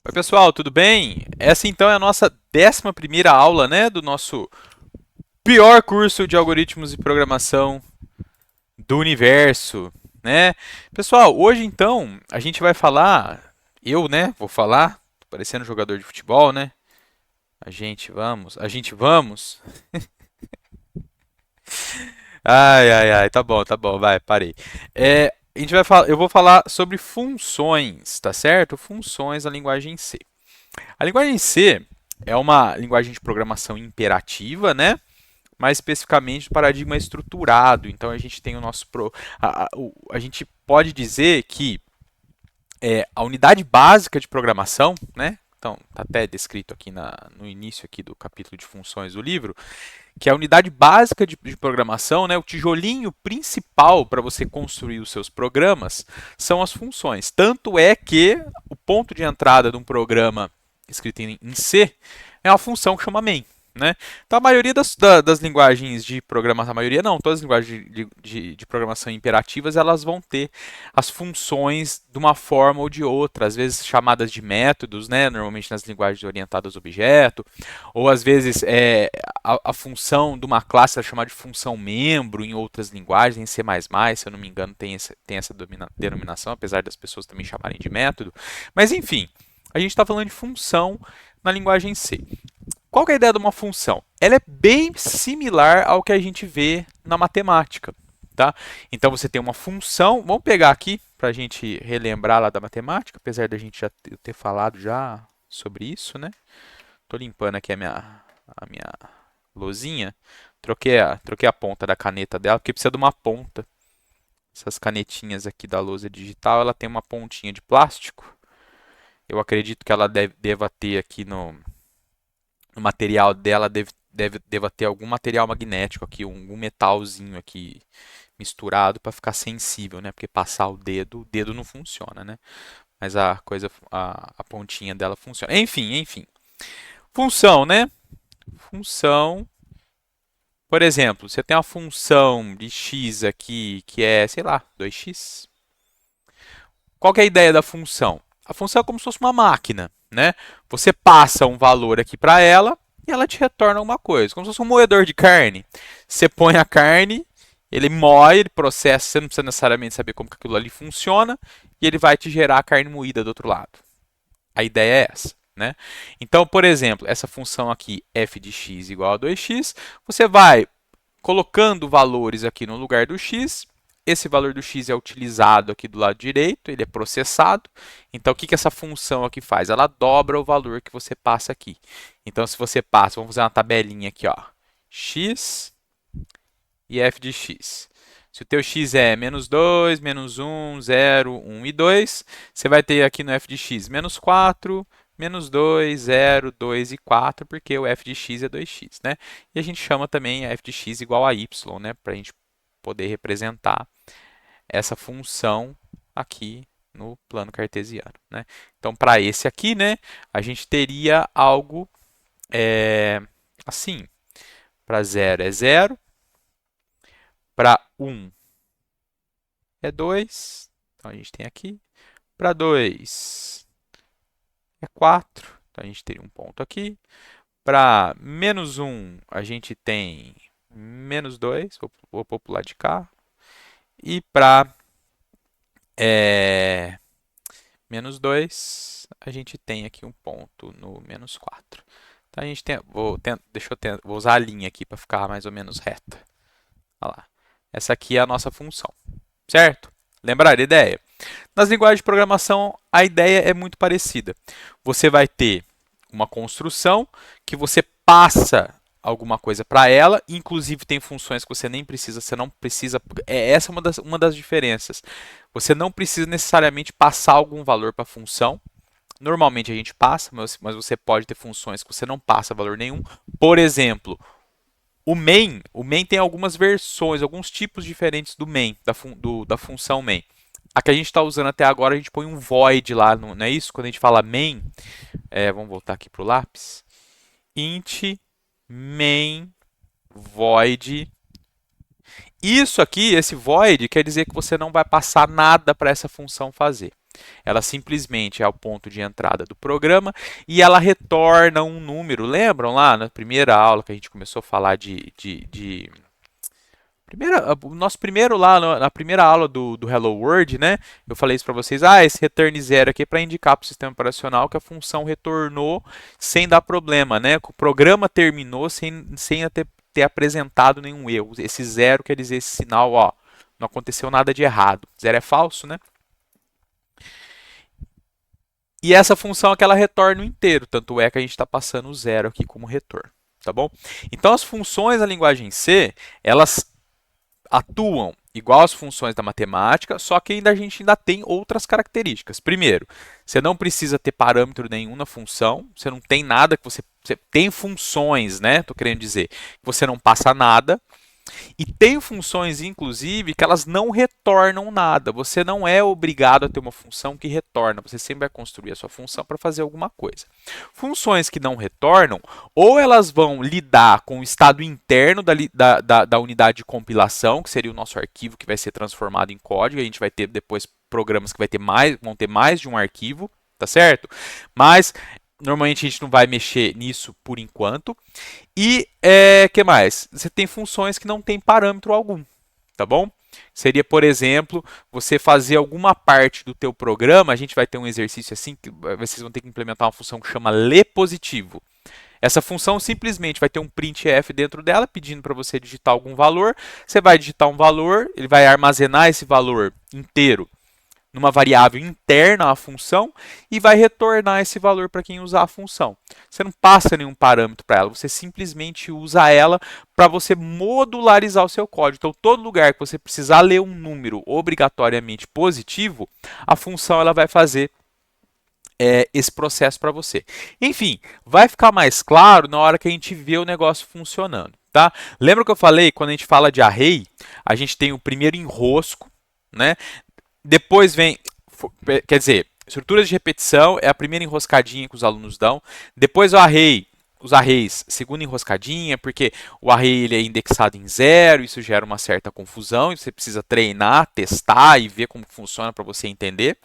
Oi, pessoal, tudo bem? Essa então é a nossa 11ª aula, né, do nosso pior curso de algoritmos e programação do universo, né? Pessoal, hoje então a gente vai falar, vou falar, tô parecendo jogador de futebol, né? A gente vamos. Ai, ai, ai, tá bom, vai, parei. A gente vai falar, eu vou falar sobre funções, tá certo? Funções na linguagem C. A linguagem C é uma linguagem de programação imperativa, né? Mais especificamente do paradigma estruturado. Então a gente tem o nosso a gente pode dizer que a unidade básica de programação, né? Então está até descrito aqui no início aqui do capítulo de funções do livro, que é a unidade básica de programação, né, o tijolinho principal para você construir os seus programas são as funções. Tanto é que o ponto de entrada de um programa escrito em C é uma função que chama main. Né? Então a maioria das linguagens de programação, a maioria não, todas as linguagens de programação imperativas, elas vão ter as funções de uma forma ou de outra, às vezes chamadas de métodos, né? Normalmente nas linguagens orientadas a objeto, ou às vezes a função de uma classe é chamada de função membro em outras linguagens, em C++, se eu não me engano, tem essa denominação, apesar das pessoas também chamarem de método. Mas enfim, a gente está falando de função na linguagem C. Qual que é a ideia de uma função? Ela é bem similar ao que a gente vê na matemática. Tá? Então você tem uma função, vamos pegar aqui para a gente relembrar lá da matemática, apesar da gente já ter falado já sobre isso, né? Estou limpando aqui a minha lousinha. Troquei a ponta da caneta dela, porque precisa de uma ponta. Essas canetinhas aqui da lousa digital, ela tem uma pontinha de plástico. Eu acredito que ela deva ter aqui no material dela, deva ter algum material magnético aqui, algum metalzinho aqui misturado para ficar sensível, né? Porque passar o dedo não funciona, né? Mas a pontinha dela funciona. Enfim. Função, né? Função. Por exemplo, você tem uma função de x aqui que é, sei lá, 2x. Qual que é a ideia da função? A função é como se fosse uma máquina, né? Você passa um valor aqui para ela e ela te retorna alguma coisa. Como se fosse um moedor de carne. Você põe a carne, ele moe, ele processa, você não precisa necessariamente saber como que aquilo ali funciona, e ele vai te gerar a carne moída do outro lado. A ideia é essa. Né? Então, por exemplo, essa função aqui, f de x igual a 2x, você vai colocando valores aqui no lugar do x. Esse valor do x é utilizado aqui do lado direito, ele é processado. Então, o que essa função aqui faz? Ela dobra o valor que você passa aqui. Então, se você passa, vamos fazer uma tabelinha aqui, ó, x e f de x. Se o teu x é menos 2, menos 1, 0, 1 e 2, você vai ter aqui no f de x menos 4, menos 2, 0, 2 e 4, porque o f de x é 2x, né? E a gente chama também a f de x igual a y, né? Para a gente poder representar essa função aqui no plano cartesiano, né? Então, para esse aqui, né, a gente teria algo assim. Para 0 é 0, para 1 é 2, então a gente tem aqui. Para 2 é 4, então a gente teria um ponto aqui. Para menos 1, a gente tem menos 2, vou pôr para o lado de cá. E para menos 2, a gente tem aqui um ponto no menos 4. Então a gente tem, vou usar a linha aqui para ficar mais ou menos reta. Olha lá. Essa aqui é a nossa função, certo? Lembrar a ideia? Nas linguagens de programação, a ideia é muito parecida. Você vai ter uma construção que você passa alguma coisa para ela, inclusive tem funções que você não precisa. Essa é uma das diferenças. Você não precisa necessariamente passar algum valor para a função. Normalmente a gente passa, mas você pode ter funções que você não passa valor nenhum. Por exemplo, o main tem algumas versões, alguns tipos diferentes do main, da função main. A que a gente está usando até agora, a gente põe um void lá, não é isso? Quando a gente fala main, vamos voltar aqui para o lápis. Int main void. Isso aqui, esse void, quer dizer que você não vai passar nada para essa função fazer. Ela simplesmente é o ponto de entrada do programa e ela retorna um número. Lembram lá na primeira aula que a gente começou a falar o nosso primeiro lá, na primeira aula do Hello World, né? Eu falei isso para vocês. Esse return zero aqui é para indicar para o sistema operacional que a função retornou sem dar problema, né? Que o programa terminou sem ter apresentado nenhum erro. Esse zero quer dizer esse sinal, ó, não aconteceu nada de errado. Zero é falso, né? E essa função aqui, ela retorna o inteiro, tanto é que a gente está passando o zero aqui como retorno, tá bom? Então as funções da linguagem C, elas atuam igual às funções da matemática, só que a gente ainda tem outras características. Primeiro, você não precisa ter parâmetro nenhum na função, você não tem nada que você tem funções, né? Estou querendo dizer que você não passa nada. E tem funções, inclusive, que elas não retornam nada. Você não é obrigado a ter uma função que retorna. Você sempre vai construir a sua função para fazer alguma coisa. Funções que não retornam, ou elas vão lidar com o estado interno da unidade de compilação, que seria o nosso arquivo que vai ser transformado em código. A gente vai ter depois programas que vão ter mais de um arquivo, tá certo? Mas normalmente a gente não vai mexer nisso por enquanto. E que mais? Você tem funções que não tem parâmetro algum, tá bom? Seria, por exemplo, você fazer alguma parte do teu programa. A gente vai ter um exercício assim que vocês vão ter que implementar uma função que chama ler_positivo. Essa função simplesmente vai ter um printf dentro dela, pedindo para você digitar algum valor. Você vai digitar um valor, ele vai armazenar esse valor inteiro numa variável interna à função e vai retornar esse valor para quem usar a função. Você não passa nenhum parâmetro para ela, você simplesmente usa ela para você modularizar o seu código. Então, todo lugar que você precisar ler um número obrigatoriamente positivo, a função ela vai fazer esse processo para você. Enfim, vai ficar mais claro na hora que a gente vê o negócio funcionando. Tá? Lembra que eu falei, quando a gente fala de array, a gente tem o primeiro enrosco, né? Depois vem, quer dizer, estruturas de repetição é a primeira enroscadinha que os alunos dão. Depois o array, os arrays, segunda enroscadinha, porque o array ele é indexado em zero, isso gera uma certa confusão, e você precisa treinar, testar e ver como funciona para você entender.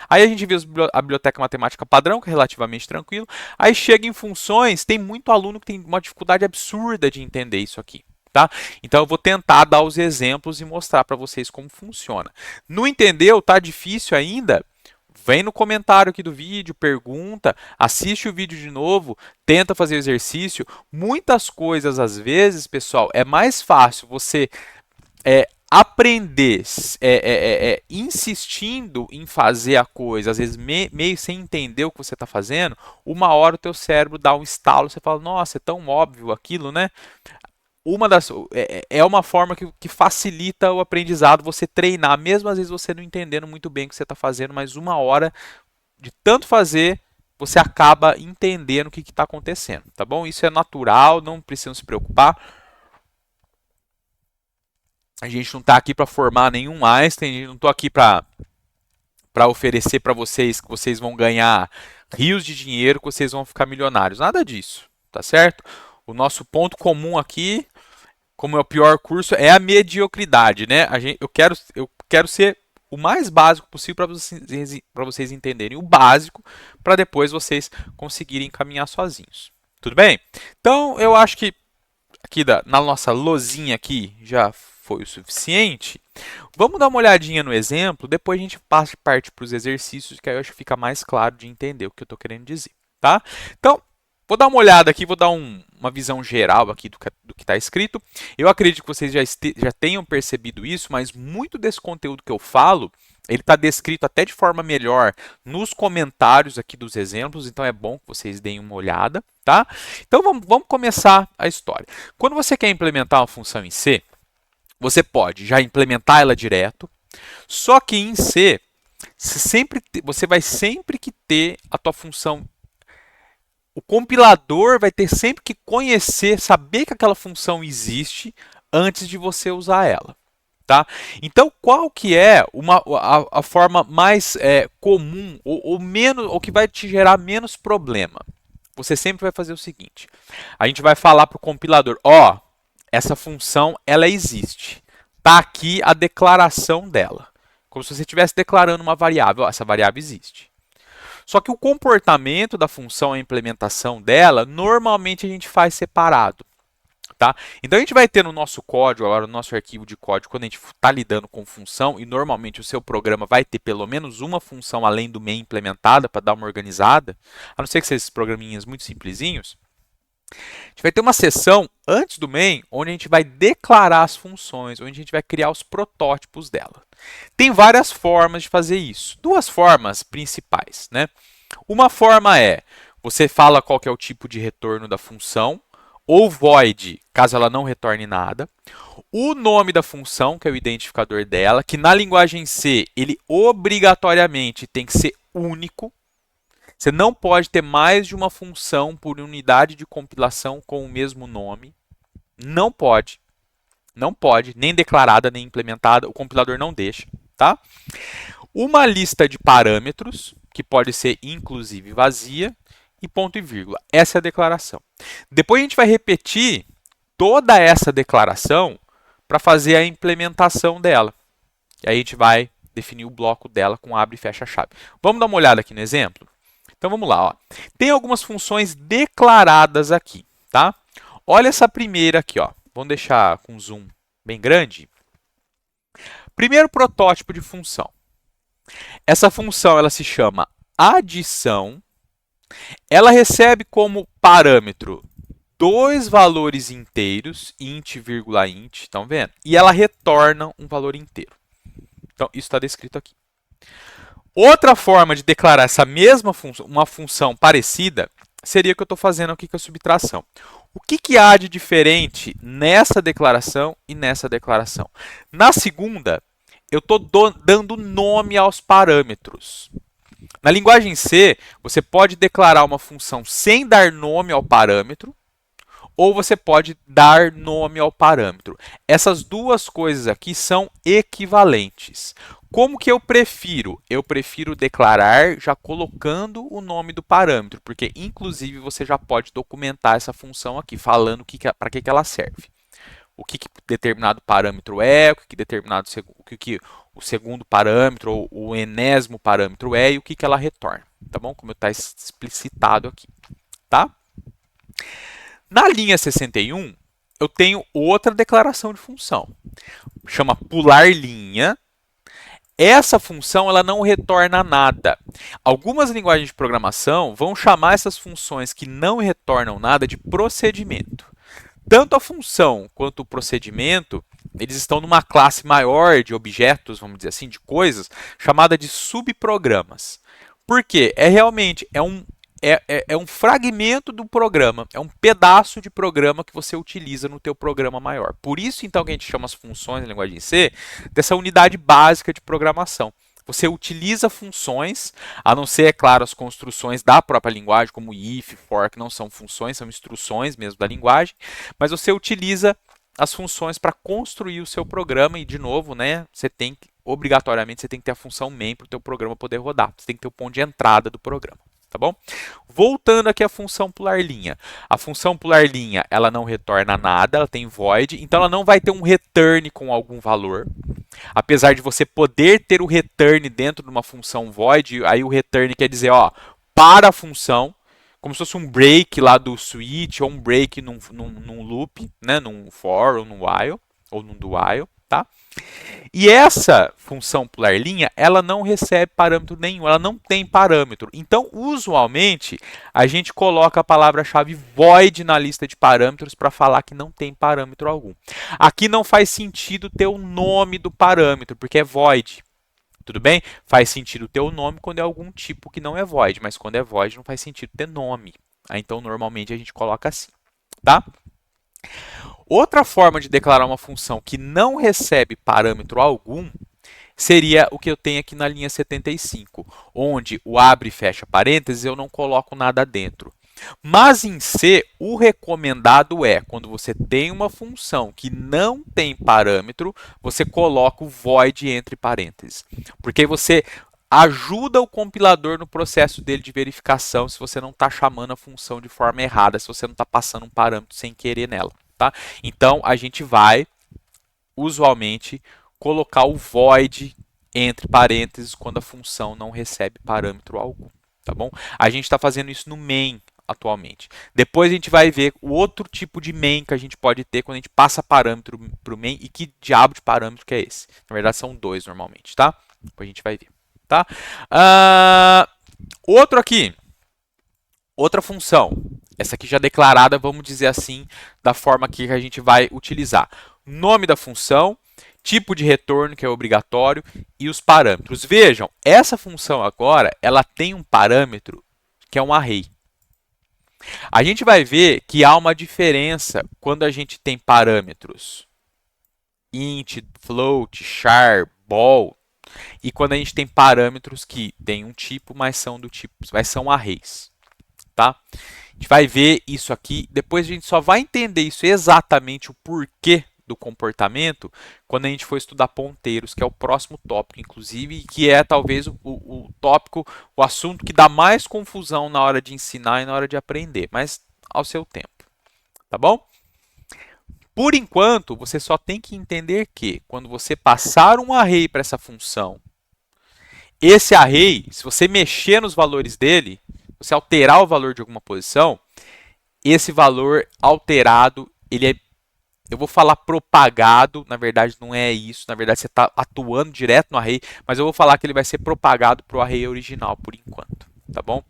Aí a gente vê a biblioteca matemática padrão, que é relativamente tranquilo. Aí chega em funções, tem muito aluno que tem uma dificuldade absurda de entender isso aqui. Tá? Então eu vou tentar dar os exemplos e mostrar para vocês como funciona. Não entendeu? Tá difícil ainda? Vem no comentário aqui do vídeo, pergunta, assiste o vídeo de novo, tenta fazer o exercício. Muitas coisas, às vezes, pessoal, é mais fácil você aprender insistindo em fazer a coisa, às vezes meio sem entender o que você está fazendo. Uma hora o teu cérebro dá um estalo, você fala, nossa, é tão óbvio aquilo, né? É uma forma que facilita o aprendizado, você treinar, mesmo às vezes você não entendendo muito bem o que você está fazendo, mas uma hora de tanto fazer, você acaba entendendo o que está acontecendo, tá bom? Isso é natural, não precisam se preocupar. A gente não está aqui para formar nenhum Einstein, eu não estou aqui para oferecer para vocês que vocês vão ganhar rios de dinheiro, que vocês vão ficar milionários, nada disso, tá certo? O nosso ponto comum aqui, como é o pior curso, é a mediocridade, né? Eu quero ser o mais básico possível para vocês entenderem o básico, para depois vocês conseguirem caminhar sozinhos. Tudo bem? Então, eu acho que aqui na nossa lozinha aqui já foi o suficiente. Vamos dar uma olhadinha no exemplo, depois a gente parte para os exercícios, que aí eu acho que fica mais claro de entender o que eu estou querendo dizer, tá? Então, vou dar uma olhada aqui, vou dar uma visão geral aqui do que está escrito. Eu acredito que vocês já tenham percebido isso, mas muito desse conteúdo que eu falo, ele está descrito até de forma melhor nos comentários aqui dos exemplos, então é bom que vocês deem uma olhada, tá? Então vamos começar a história. Quando você quer implementar uma função em C, você pode já implementar ela direto, só que em C, você vai sempre que ter a tua função. O compilador vai ter sempre que conhecer, saber que aquela função existe antes de você usar ela. Tá? Então, qual que é a forma mais comum ou que vai te gerar menos problema? Você sempre vai fazer o seguinte. A gente vai falar para o compilador, essa função ela existe. Está aqui a declaração dela. como se você estivesse declarando uma variável. Ó, essa variável existe. Só que o comportamento da função, a implementação dela, normalmente a gente faz separado. Tá? Então a gente vai ter no nosso código, agora no nosso arquivo de código, quando a gente está lidando com função, e normalmente o seu programa vai ter pelo menos uma função além do main implementada para dar uma organizada, a não ser que sejam esses programinhas muito simplesinhos, a gente vai ter uma seção antes do main, onde a gente vai declarar as funções, onde a gente vai criar os protótipos dela. Tem várias formas de fazer isso. Duas formas principais, né? Uma forma é, você fala qual que é o tipo de retorno da função, ou void, caso ela não retorne nada. O nome da função, que é o identificador dela, que na linguagem C, ele obrigatoriamente tem que ser único. Você não pode ter mais de uma função por unidade de compilação com o mesmo nome. Não pode. Não pode, nem declarada, nem implementada. O compilador não deixa, tá? Uma lista de parâmetros, que pode ser inclusive vazia, e ponto e vírgula. Essa é a declaração. Depois a gente vai repetir toda essa declaração para fazer a implementação dela. E aí a gente vai definir o bloco dela com abre e fecha a chave. Vamos dar uma olhada aqui no exemplo? Então vamos lá. Ó. Tem algumas funções declaradas aqui. Tá? Olha essa primeira aqui. Ó. Vamos deixar com zoom bem grande. Primeiro protótipo de função. Essa função ela se chama adição. Ela recebe como parâmetro dois valores inteiros, int, int, estão vendo? E ela retorna um valor inteiro. Então, isso está descrito aqui. Outra forma de declarar essa mesma função, uma função parecida, seria o que eu estou fazendo aqui com a subtração. O que há de diferente nessa declaração e nessa declaração? Na segunda, eu estou dando nome aos parâmetros. Na linguagem C, você pode declarar uma função sem dar nome ao parâmetro, ou você pode dar nome ao parâmetro. Essas duas coisas aqui são equivalentes. Como que eu prefiro? Eu prefiro declarar já colocando o nome do parâmetro, porque inclusive você já pode documentar essa função aqui, falando para que ela serve. O que determinado parâmetro é, o que o segundo parâmetro ou o enésimo parâmetro é e o que ela retorna, tá bom? Como está explicitado aqui, tá? Na linha 61, eu tenho outra declaração de função, chama pular linha. Essa função ela não retorna nada. Algumas linguagens de programação vão chamar essas funções que não retornam nada de procedimento. Tanto a função quanto o procedimento, eles estão numa classe maior de objetos, vamos dizer assim, de coisas, chamada de subprogramas. Por quê? É um fragmento do programa, é um pedaço de programa que você utiliza no teu programa maior. Por isso, então, que a gente chama as funções na linguagem C dessa unidade básica de programação. Você utiliza funções, a não ser, é claro, as construções da própria linguagem, como if, for, que não são funções, são instruções mesmo da linguagem, mas você utiliza as funções para construir o seu programa e, de novo, né, obrigatoriamente, você tem que ter a função main para o teu programa poder rodar. Você tem que ter o ponto de entrada do programa. Tá bom? Voltando aqui à função pular linha. A função pular linha, ela não retorna nada, ela tem void, então ela não vai ter um return com algum valor. Apesar de você poder ter o return dentro de uma função void, aí o return quer dizer, ó, para a função, como se fosse um break lá do switch, ou um break num loop, né, num for, ou num while, ou num do while, tá? E essa função pular linha, ela não recebe parâmetro nenhum, ela não tem parâmetro. Então, usualmente, a gente coloca a palavra-chave void na lista de parâmetros para falar que não tem parâmetro algum. Aqui não faz sentido ter o nome do parâmetro, porque é void. Tudo bem? Faz sentido ter o nome quando é algum tipo que não é void, mas quando é void não faz sentido ter nome. Então, normalmente, a gente coloca assim, tá? Outra forma de declarar uma função que não recebe parâmetro algum seria o que eu tenho aqui na linha 75, onde o abre e fecha parênteses eu não coloco nada dentro. Mas em C, o recomendado é, quando você tem uma função que não tem parâmetro, você coloca o void entre parênteses. Porque você ajuda o compilador no processo dele de verificação se você não está chamando a função de forma errada, se você não está passando um parâmetro sem querer nela. Tá? Então, a gente vai, usualmente, colocar o void entre parênteses quando a função não recebe parâmetro algum, tá bom? A gente está fazendo isso no main atualmente. Depois a gente vai ver o outro tipo de main que a gente pode ter quando a gente passa parâmetro para o main e que diabo de parâmetro que é esse. Na verdade são dois normalmente, tá? Depois a gente vai ver, tá? Outro aqui, outra função. Essa aqui já declarada, vamos dizer assim, da forma que a gente vai utilizar. Nome da função, tipo de retorno, que é obrigatório, e os parâmetros. Vejam, essa função agora, ela tem um parâmetro que é um array. A gente vai ver que há uma diferença quando a gente tem parâmetros int, float, char, bol, e quando a gente tem parâmetros que têm um tipo, mas são do tipo, mas são arrays, tá? A gente vai ver isso aqui, depois a gente só vai entender isso exatamente o porquê do comportamento quando a gente for estudar ponteiros, que é o próximo tópico, inclusive, que é talvez o tópico, o assunto que dá mais confusão na hora de ensinar e na hora de aprender, mas ao seu tempo, tá bom? Por enquanto, você só tem que entender que quando você passar um array para essa função, esse array, se você mexer nos valores dele, você alterar o valor de alguma posição, esse valor alterado, ele é, eu vou falar propagado, na verdade não é isso, na verdade você está atuando direto no array, mas eu vou falar que ele vai ser propagado para o array original por enquanto, tá bom?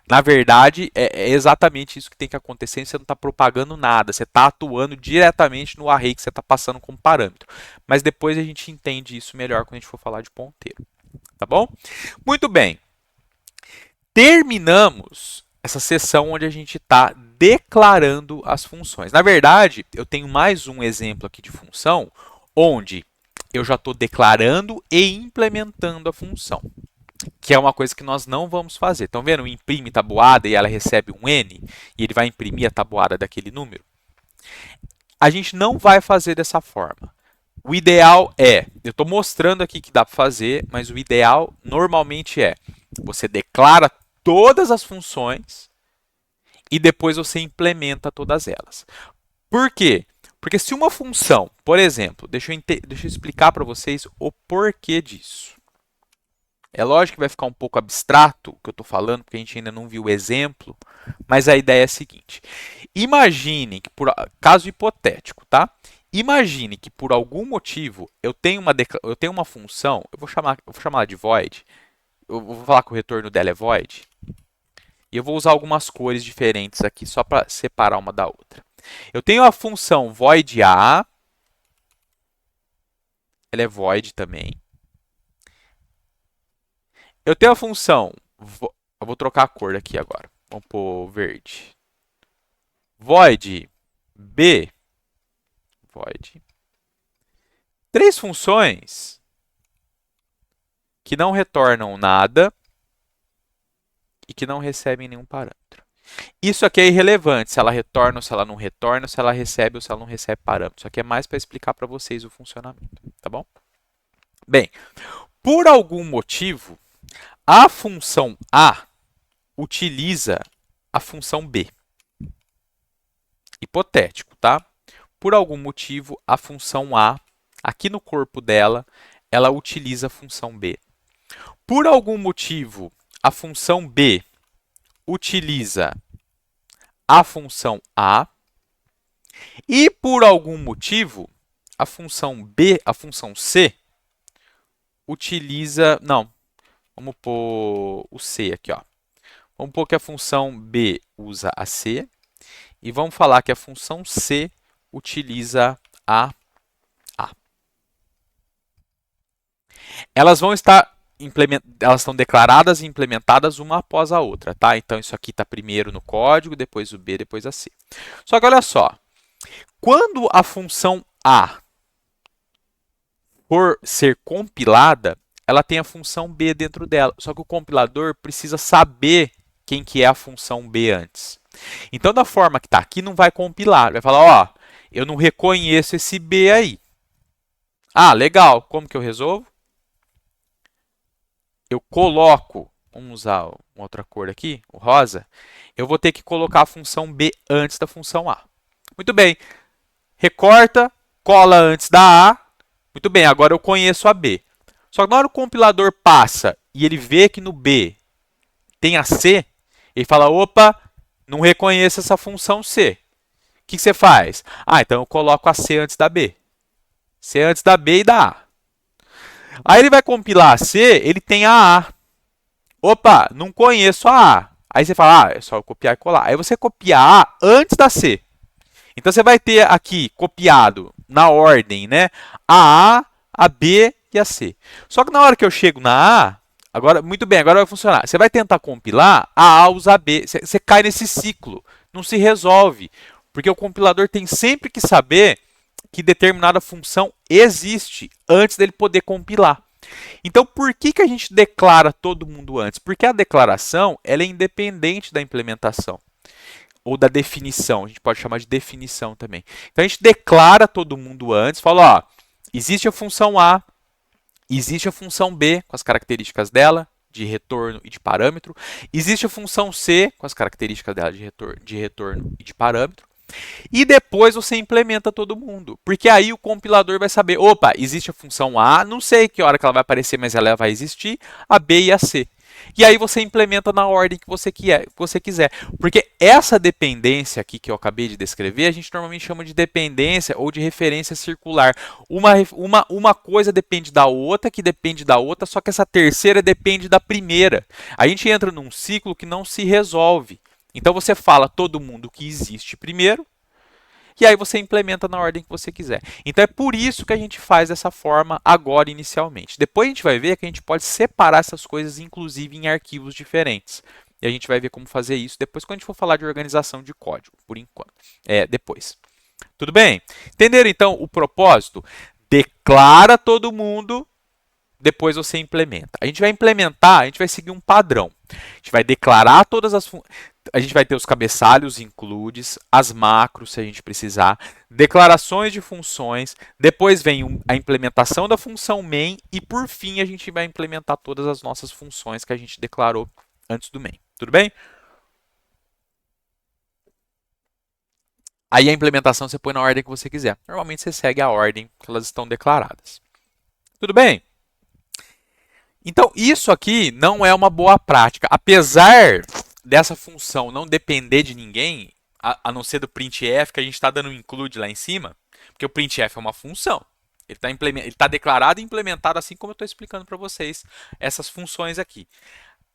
Na verdade, é exatamente isso que tem que acontecer, você não está propagando nada, você está atuando diretamente no array que você está passando como parâmetro. Mas depois a gente entende isso melhor quando a gente for falar de ponteiro, tá bom? Muito bem. Terminamos essa sessão onde a gente está declarando as funções. Na verdade, eu tenho mais um exemplo aqui de função, onde eu já estou declarando e implementando a função, que é uma coisa que nós não vamos fazer. Estão vendo? Imprime tabuada e ela recebe um N, e ele vai imprimir a tabuada daquele número. A gente não vai fazer dessa forma. O ideal é, eu estou mostrando aqui que dá para fazer, mas o ideal normalmente é, você declara todas as funções e depois você implementa todas elas. Por quê? Porque se uma função, por exemplo, deixa eu explicar para vocês o porquê disso. É lógico que vai ficar um pouco abstrato o que eu estou falando, porque a gente ainda não viu o exemplo, mas a ideia é a seguinte. Imagine que, por caso hipotético, tá? Imagine que por algum motivo eu tenho uma função, eu vou chamar de void, eu vou falar que o retorno dela é void, e eu vou usar algumas cores diferentes aqui só para separar uma da outra. Eu tenho a função void A, ela é void também. Eu tenho a função, eu vou trocar a cor aqui agora, vamos pôr verde. Void B, void. Três funções que não retornam nada e que não recebem nenhum parâmetro. Isso aqui é irrelevante, se ela retorna ou se ela não retorna, se ela recebe ou se ela não recebe parâmetro. Isso aqui é mais para explicar para vocês o funcionamento, tá bom? Bem, por algum motivo, a função A utiliza a função B. Hipotético, tá? Por algum motivo, a função A, aqui no corpo dela, ela utiliza a função B. Por algum motivo, a função B utiliza a função A. E por algum motivo, a função B, a função C, utiliza... Não, vamos pôr o C aqui, ó. Vamos pôr que a função B usa a C. E vamos falar que a função C utiliza a A. Elas vão estar elas estão declaradas e implementadas uma após a outra, tá? Então isso aqui está primeiro no código, depois o B, depois a C. Só que olha só, quando a função A for ser compilada, ela tem a função B dentro dela. Só que o compilador precisa saber quem que é a função B antes. Então, da forma que está aqui, não vai compilar. Vai falar, ó, eu não reconheço esse B aí. Ah, legal. Como que eu resolvo? Eu coloco, vamos usar uma outra cor aqui, o rosa. Eu vou ter que colocar a função B antes da função A. Muito bem. Recorta, cola antes da A. Muito bem, agora eu conheço a B. Só que na hora que o compilador passa e ele vê que no B tem a C, ele fala, opa, não reconheço essa função C. O que você faz? Ah, então eu coloco a C antes da B. C antes da B e da A. Aí ele vai compilar a C, ele tem a A. Opa, não conheço a A. Aí você fala, ah, é só eu copiar e colar. Aí você copia a A antes da C. Então você vai ter aqui copiado na ordem, né? A B e a C. Só que na hora que eu chego na A, agora, muito bem, agora vai funcionar. Você vai tentar compilar, a A usa B. Você cai nesse ciclo. Não se resolve. Porque o compilador tem sempre que saber que determinada função existe antes dele poder compilar. Então, por que a gente declara todo mundo antes? Porque a declaração ela é independente da implementação ou da definição. A gente pode chamar de definição também. Então, a gente declara todo mundo antes, fala, ó, existe a função A, existe a função B com as características dela, de retorno e de parâmetro. Existe a função C com as características dela de retorno e de parâmetro. E depois você implementa todo mundo. Porque aí o compilador vai saber, opa, existe a função A, não sei que hora que ela vai aparecer, mas ela vai existir, a B e a C. E aí você implementa na ordem que você quiser. Porque essa dependência aqui que eu acabei de descrever, a gente normalmente chama de dependência ou de referência circular. Uma coisa depende da outra, que depende da outra, só que essa terceira depende da primeira. A gente entra num ciclo que não se resolve. Então você fala todo mundo que existe primeiro, e aí você implementa na ordem que você quiser. Então é por isso que a gente faz dessa forma agora inicialmente. Depois a gente vai ver que a gente pode separar essas coisas, inclusive em arquivos diferentes. E a gente vai ver como fazer isso depois quando a gente for falar de organização de código, por enquanto. Depois. Tudo bem? Entenderam então o propósito? Declara todo mundo, depois você implementa. A gente vai implementar, a gente vai seguir um padrão. A gente vai declarar todas as a gente vai ter os cabeçalhos includes, as macros se a gente precisar, declarações de funções, depois vem a implementação da função main e por fim a gente vai implementar todas as nossas funções que a gente declarou antes do main. Tudo bem? Aí a implementação você põe na ordem que você quiser. Normalmente você segue a ordem que elas estão declaradas. Tudo bem? Então, isso aqui não é uma boa prática. Apesar dessa função não depender de ninguém, a não ser do printf, que a gente está dando um include lá em cima, porque o printf é uma função. Ele está declarado e implementado assim como eu estou explicando para vocês essas funções aqui.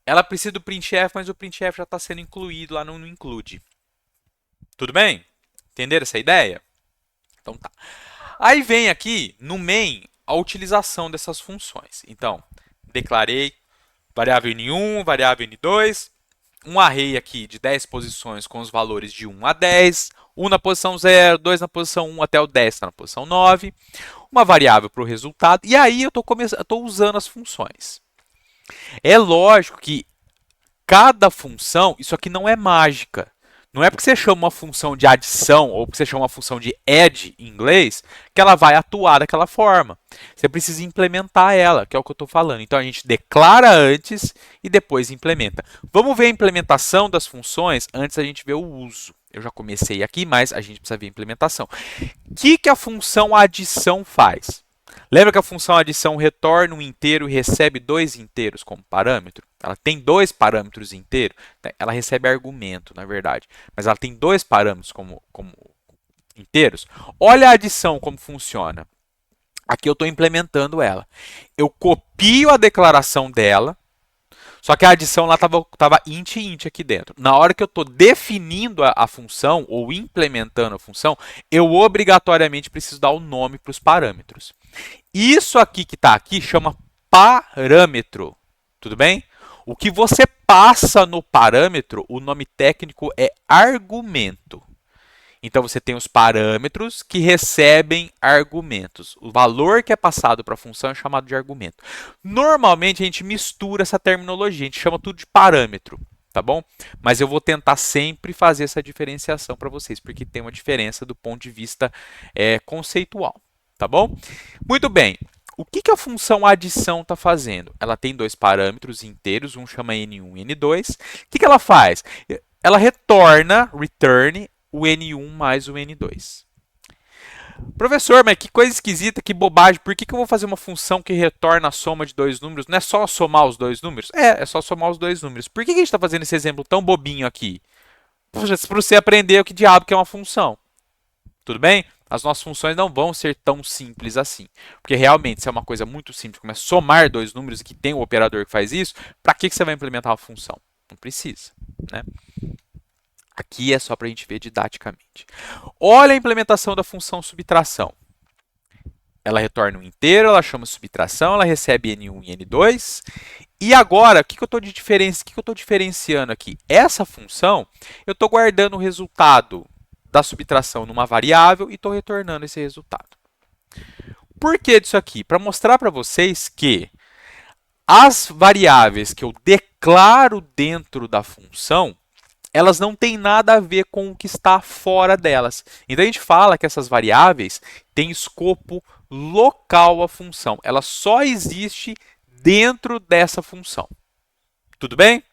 Ela precisa do printf, mas o printf já está sendo incluído lá no include. Tudo bem? Entenderam essa ideia? Então tá. Aí vem aqui no main a utilização dessas funções. Então, declarei variável n1, variável n2, um array aqui de 10 posições com os valores de 1 a 10, 1 na posição 0, 2 na posição 1 até o 10 está na posição 9, uma variável para o resultado, e aí eu estou usando as funções. É lógico que cada função, isso aqui não é mágica. Não é porque você chama uma função de adição ou porque você chama uma função de add em inglês que ela vai atuar daquela forma. Você precisa implementar ela, que é o que eu estou falando. Então a gente declara antes e depois implementa. Vamos ver a implementação das funções antes da gente ver o uso. Eu já comecei aqui, mas a gente precisa ver a implementação. O que a função adição faz? Lembra que a função adição retorna um inteiro e recebe dois inteiros como parâmetro? Ela tem dois parâmetros inteiros. Ela recebe argumento, na verdade. Mas ela tem dois parâmetros como inteiros. Olha a adição como funciona. Aqui eu estou implementando ela. Eu copio a declaração dela. Só que a adição lá estava int e int aqui dentro. Na hora que eu estou definindo a função ou implementando a função, eu obrigatoriamente preciso dar o nome para os parâmetros. Isso aqui que está aqui chama parâmetro. Tudo bem? O que você passa no parâmetro, o nome técnico é argumento. Então você tem os parâmetros que recebem argumentos. O valor que é passado para a função é chamado de argumento. Normalmente a gente mistura essa terminologia, a gente chama tudo de parâmetro, tá bom? Mas eu vou tentar sempre fazer essa diferenciação para vocês, porque tem uma diferença do ponto de vista conceitual, tá bom? Muito bem. O que a função adição está fazendo? Ela tem dois parâmetros inteiros, um chama n1 e n2. O que ela faz? Ela return o n1 mais o n2. Professor, mas que coisa esquisita, que bobagem. Por que eu vou fazer uma função que retorna a soma de dois números? Não é só somar os dois números? É só somar os dois números. Por que a gente está fazendo esse exemplo tão bobinho aqui? Para você aprender o que diabo que é uma função. Tudo bem? As nossas funções não vão ser tão simples assim. Porque realmente, se é uma coisa muito simples, como é somar dois números e que tem o operador que faz isso, para que você vai implementar uma função? Não precisa. Né? Aqui é só para a gente ver didaticamente. Olha a implementação da função subtração. Ela retorna um inteiro, ela chama subtração, ela recebe N1 e N2. E agora, o que eu estou diferenciando aqui? Essa função, eu estou guardando o resultado da subtração numa variável e estou retornando esse resultado. Por que disso aqui? Para mostrar para vocês que as variáveis que eu declaro dentro da função, elas não têm nada a ver com o que está fora delas. Então a gente fala que essas variáveis têm escopo local à função. Ela só existe dentro dessa função. Tudo bem?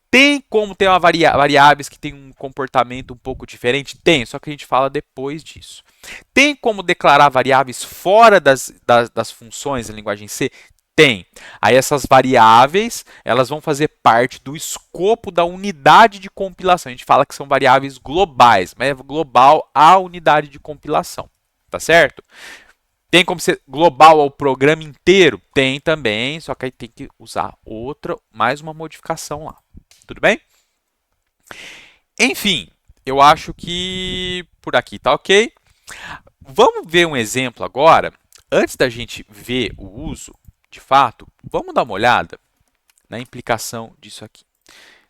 Tem como ter uma variáveis que tem um comportamento um pouco diferente? Tem, só que a gente fala depois disso. Tem como declarar variáveis fora das funções em linguagem C? Tem. Aí essas variáveis, elas vão fazer parte do escopo da unidade de compilação. A gente fala que são variáveis globais, mas é global à unidade de compilação. Tá certo? Tem como ser global ao programa inteiro? Tem também, só que aí tem que usar mais uma modificação lá. Tudo bem? Enfim, eu acho que por aqui tá ok. Vamos ver um exemplo agora. Antes da gente ver o uso, de fato, vamos dar uma olhada na implicação disso aqui.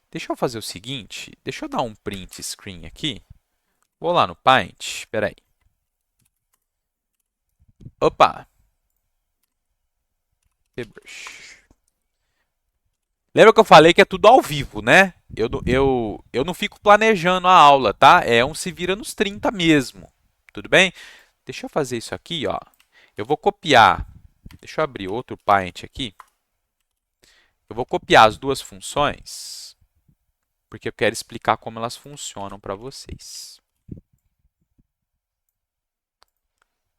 Deixa eu fazer o seguinte, deixa eu dar um print screen aqui. Vou lá no Paint, espera aí. Opa! ZBrush. Lembra que eu falei que é tudo ao vivo, né? Eu não fico planejando a aula, tá? É um se vira nos 30 mesmo. Tudo bem? Deixa eu fazer isso aqui, ó. Eu vou copiar. Deixa eu abrir outro Paint aqui. Eu vou copiar as duas funções, porque eu quero explicar como elas funcionam para vocês.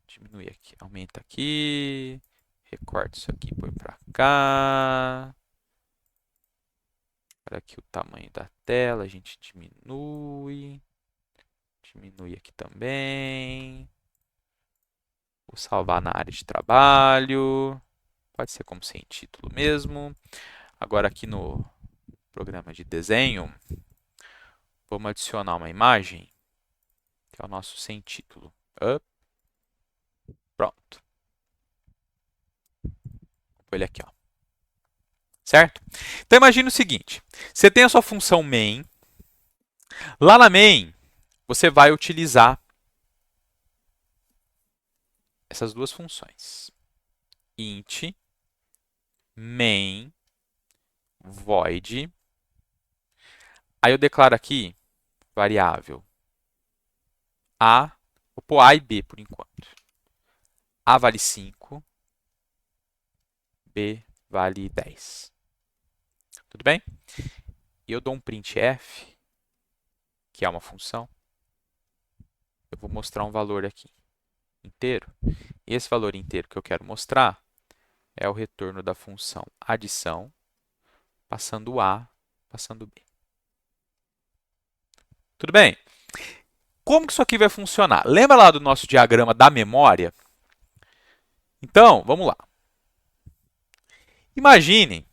Diminui aqui, aumenta aqui, recorta isso aqui, põe para cá. Para aqui o tamanho da tela, a gente diminui. Diminui aqui também. Vou salvar na área de trabalho. Pode ser como sem título mesmo. Agora aqui no programa de desenho, vamos adicionar uma imagem, que é o nosso sem título. Pronto. Vou pôr ele aqui, ó. Certo? Então imagine o seguinte, você tem a sua função main. Lá na main, você vai utilizar essas duas funções. Int main void. Aí eu declaro aqui variável a, vou pôr a e b por enquanto. A vale 5, b vale 10. Tudo bem? E eu dou um printf, que é uma função. Eu vou mostrar um valor aqui inteiro. E esse valor inteiro que eu quero mostrar é o retorno da função adição, passando A, passando B. Tudo bem? Como que isso aqui vai funcionar? Lembra lá do nosso diagrama da memória? Então, vamos lá. Imaginem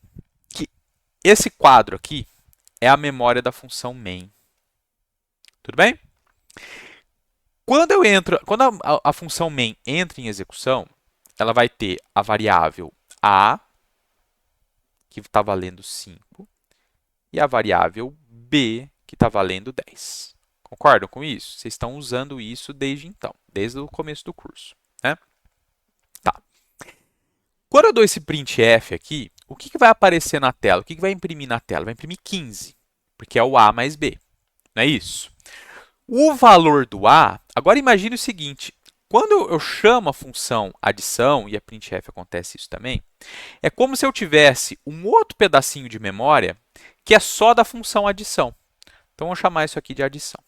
que esse quadro aqui é a memória da função main. Tudo bem? Quando a função main entra em execução, ela vai ter a variável a, que está valendo 5, e a variável b, que está valendo 10. Concordam com isso? Vocês estão usando isso desde então, desde o começo do curso, né? Tá. Quando eu dou esse printf aqui, o que vai aparecer na tela? O que vai imprimir na tela? Vai imprimir 15, porque é o a mais b, não é isso? O valor do a, agora imagine o seguinte, quando eu chamo a função adição, e a printf acontece isso também, é como se eu tivesse um outro pedacinho de memória que é só da função adição. Então, vamos chamar isso aqui de adição.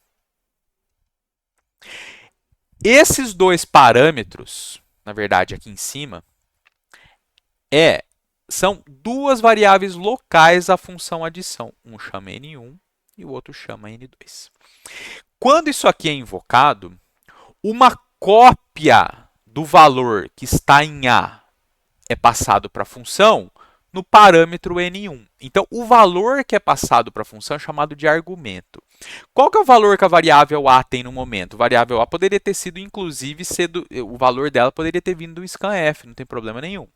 Esses dois parâmetros, na verdade aqui em cima, são duas variáveis locais da função adição. Um chama N1 e o outro chama N2. Quando isso aqui é invocado, uma cópia do valor que está em A é passado para a função no parâmetro N1. Então, o valor que é passado para a função é chamado de argumento. Qual que é o valor que a variável A tem no momento? A variável A poderia ter sido, inclusive, o valor dela poderia ter vindo do scanf, não tem problema nenhum.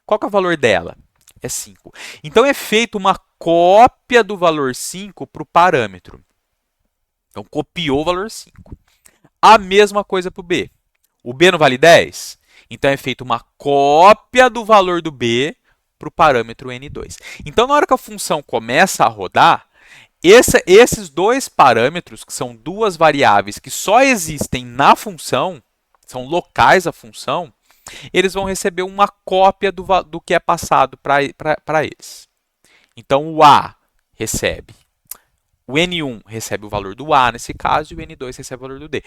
Qual que é o valor dela? É 5. Então, é feita uma cópia do valor 5 para o parâmetro. Então, copiou o valor 5. A mesma coisa para o B. O B não vale 10? Então, é feita uma cópia do valor do B para o parâmetro N2. Então, na hora que a função começa a rodar, esses dois parâmetros, que são duas variáveis que só existem na função, são locais da função, eles vão receber uma cópia do que é passado para eles. Então, o A recebe. O N1 recebe o valor do A nesse caso e o N2 recebe o valor do B.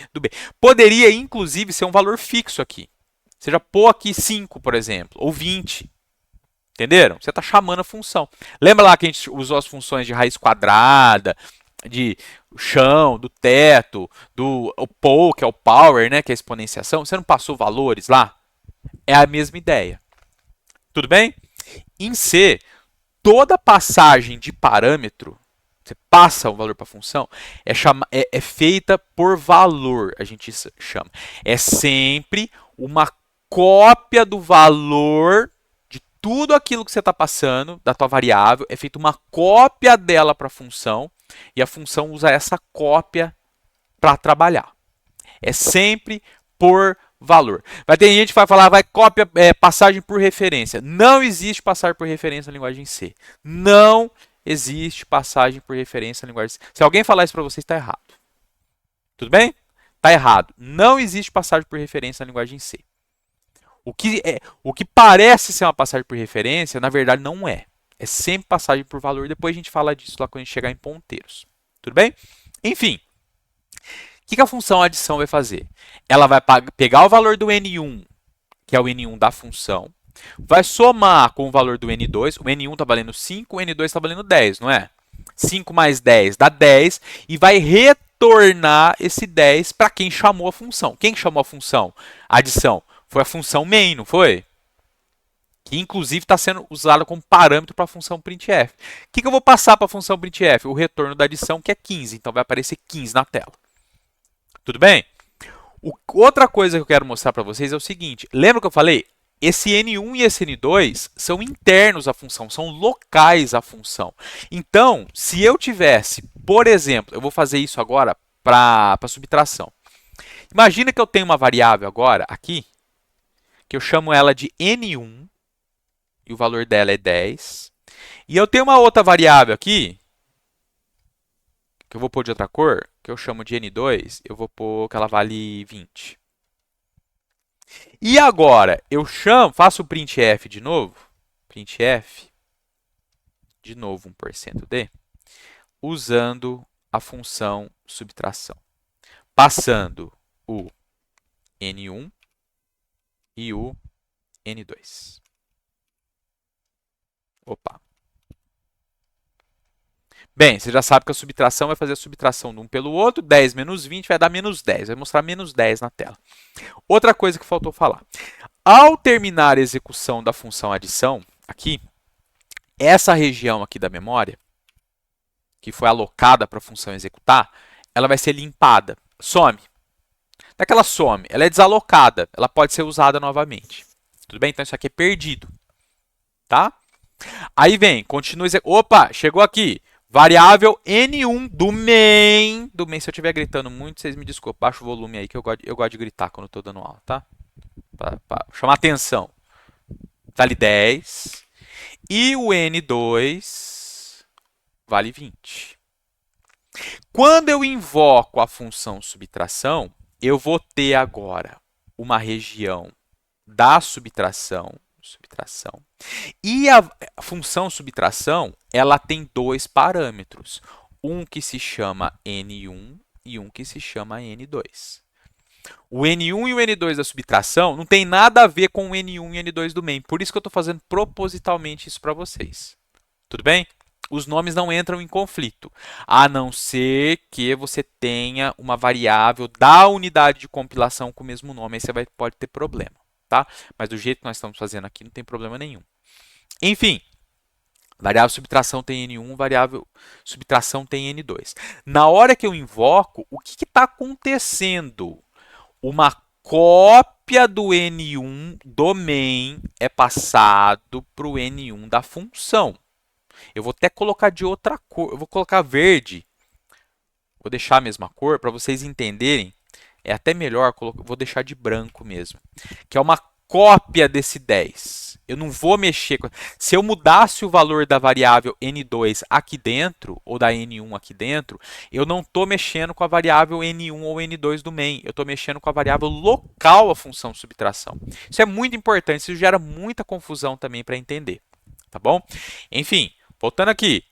Poderia, inclusive, ser um valor fixo aqui. Você já pôr aqui 5, por exemplo, ou 20. Entenderam? Você está chamando a função. Lembra lá que a gente usou as funções de raiz quadrada, de chão, do teto, do POW, que é o power, né, que é a exponenciação? Você não passou valores lá? É a mesma ideia. Tudo bem? Em C, toda passagem de parâmetro, você passa o valor para a função, é feita por valor, a gente chama. É sempre uma cópia do valor de tudo aquilo que você está passando, da tua variável, é feita uma cópia dela para a função, e a função usa essa cópia para trabalhar. É sempre por valor. Vai ter gente que vai falar, vai cópia, passagem por referência. Não existe passagem por referência na linguagem C. Não existe passagem por referência na linguagem C. Se alguém falar isso para você, está errado. Tudo bem? Está errado. Não existe passagem por referência na linguagem C. O que parece ser uma passagem por referência, na verdade não é. É sempre passagem por valor. Depois a gente fala disso lá quando a gente chegar em ponteiros. Tudo bem? Enfim. O que a função adição vai fazer? Ela vai pegar o valor do N1, que é o N1 da função, vai somar com o valor do N2. O N1 está valendo 5, o N2 está valendo 10, não é? 5 mais 10 dá 10 e vai retornar esse 10 para quem chamou a função. Quem chamou a função? A adição. Foi a função main, não foi? Que inclusive está sendo usada como parâmetro para a função printf. O que eu vou passar para a função printf? O retorno da adição, que é 15. Então vai aparecer 15 na tela. Tudo bem? Outra coisa que eu quero mostrar para vocês é o seguinte. Lembra que eu falei? Esse N1 e esse N2 são internos à função, são locais à função. Então, se eu tivesse, por exemplo, eu vou fazer isso agora para subtração. Imagina que eu tenho uma variável agora, aqui, que eu chamo ela de N1, e o valor dela é 10. E eu tenho uma outra variável aqui, que eu vou pôr de outra cor, que eu chamo de N2, eu vou pôr que ela vale 20. E agora, eu faço o printf de novo, printf, de novo 1%d, usando a função subtração, passando o N1 e o N2. Opa. Bem, você já sabe que a subtração vai fazer a subtração de um pelo outro, 10 menos 20 vai dar menos 10, vai mostrar menos 10 na tela. Outra coisa que faltou falar. Ao terminar a execução da função adição, aqui, essa região aqui da memória, que foi alocada para a função executar, ela vai ser limpada, some. Não é que ela some, ela é desalocada, ela pode ser usada novamente. Tudo bem? Então isso aqui é perdido. Tá? Aí vem, continua. Opa, chegou aqui. Variável N1 do main. Do main, se eu estiver gritando muito, vocês me desculpem. Baixa o volume aí, que eu gosto de gritar quando eu estou dando aula, tá? Pra chamar atenção. Vale 10. E o N2 vale 20. Quando eu invoco a função subtração, eu vou ter agora uma região da subtração. E a função subtração, ela tem dois parâmetros. Um que se chama N1 e um que se chama N2. O N1 e o N2 da subtração não tem nada a ver com o N1 e o N2 do main. Por isso que eu estou fazendo propositalmente isso para vocês. Tudo bem? Os nomes não entram em conflito, a não ser que você tenha uma variável da unidade de compilação com o mesmo nome, aí você pode ter problema, tá? Mas do jeito que nós estamos fazendo aqui, não tem problema nenhum. Enfim, variável subtração tem N1, variável subtração tem N2. Na hora que eu invoco, o que está acontecendo? Uma cópia do N1 do main é passado para o N1 da função. Eu vou até colocar de outra cor. Eu vou colocar verde. Vou deixar a mesma cor para vocês entenderem. É até melhor, vou deixar de branco mesmo. Que é uma cópia desse 10. Eu não vou mexer. Se eu mudasse o valor da variável N2 aqui dentro, ou da N1 aqui dentro, eu não estou mexendo com a variável N1 ou N2 do main. Eu estou mexendo com a variável local, a função subtração. Isso é muito importante. Isso gera muita confusão também para entender. Tá bom? Enfim, voltando aqui.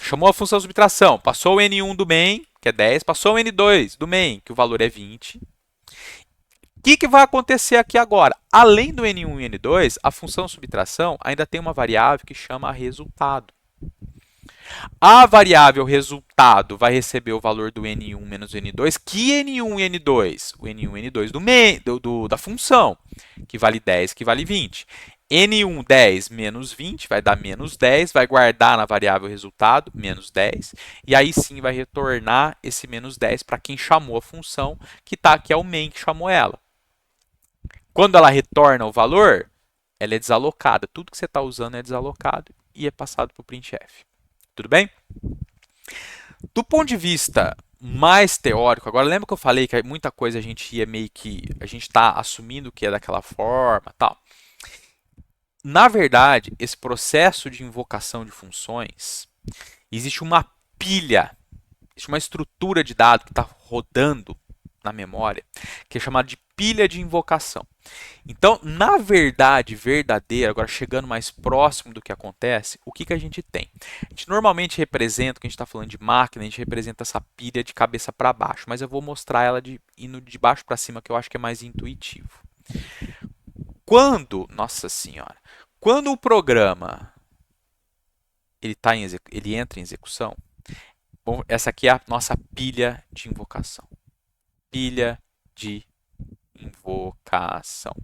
Chamou a função subtração. Passou o N1 do main, que é 10. Passou o N2 do main, que o valor é 20. O que vai acontecer aqui agora? Além do N1 e N2, a função subtração ainda tem uma variável que chama resultado. A variável resultado vai receber o valor do N1 menos o N2. Que N1 e N2? O N1 e N2 da função, que vale 10, que vale 20. N1, 10 menos 20, vai dar menos 10, vai guardar na variável resultado, menos 10, e aí sim vai retornar esse menos 10 para quem chamou a função, que está aqui, é o main que chamou ela. Quando ela retorna o valor, ela é desalocada. Tudo que você está usando é desalocado e é passado para o printf. Tudo bem? Do ponto de vista mais teórico, agora lembra que eu falei que muita coisa a gente ia meio que... A gente está assumindo que é daquela forma, tal. Na verdade, esse processo de invocação de funções, existe uma pilha, existe uma estrutura de dados que está rodando na memória, que é chamada de pilha de invocação. Então, na verdade verdadeira, agora chegando mais próximo do que acontece, o que a gente tem? A gente normalmente representa, quando a gente está falando de máquina, a gente representa essa pilha de cabeça para baixo, mas eu vou mostrar ela indo de baixo para cima, que eu acho que é mais intuitivo. Nossa senhora, quando o programa ele entra em execução, bom, essa aqui é a nossa pilha de invocação. Pilha de invocação.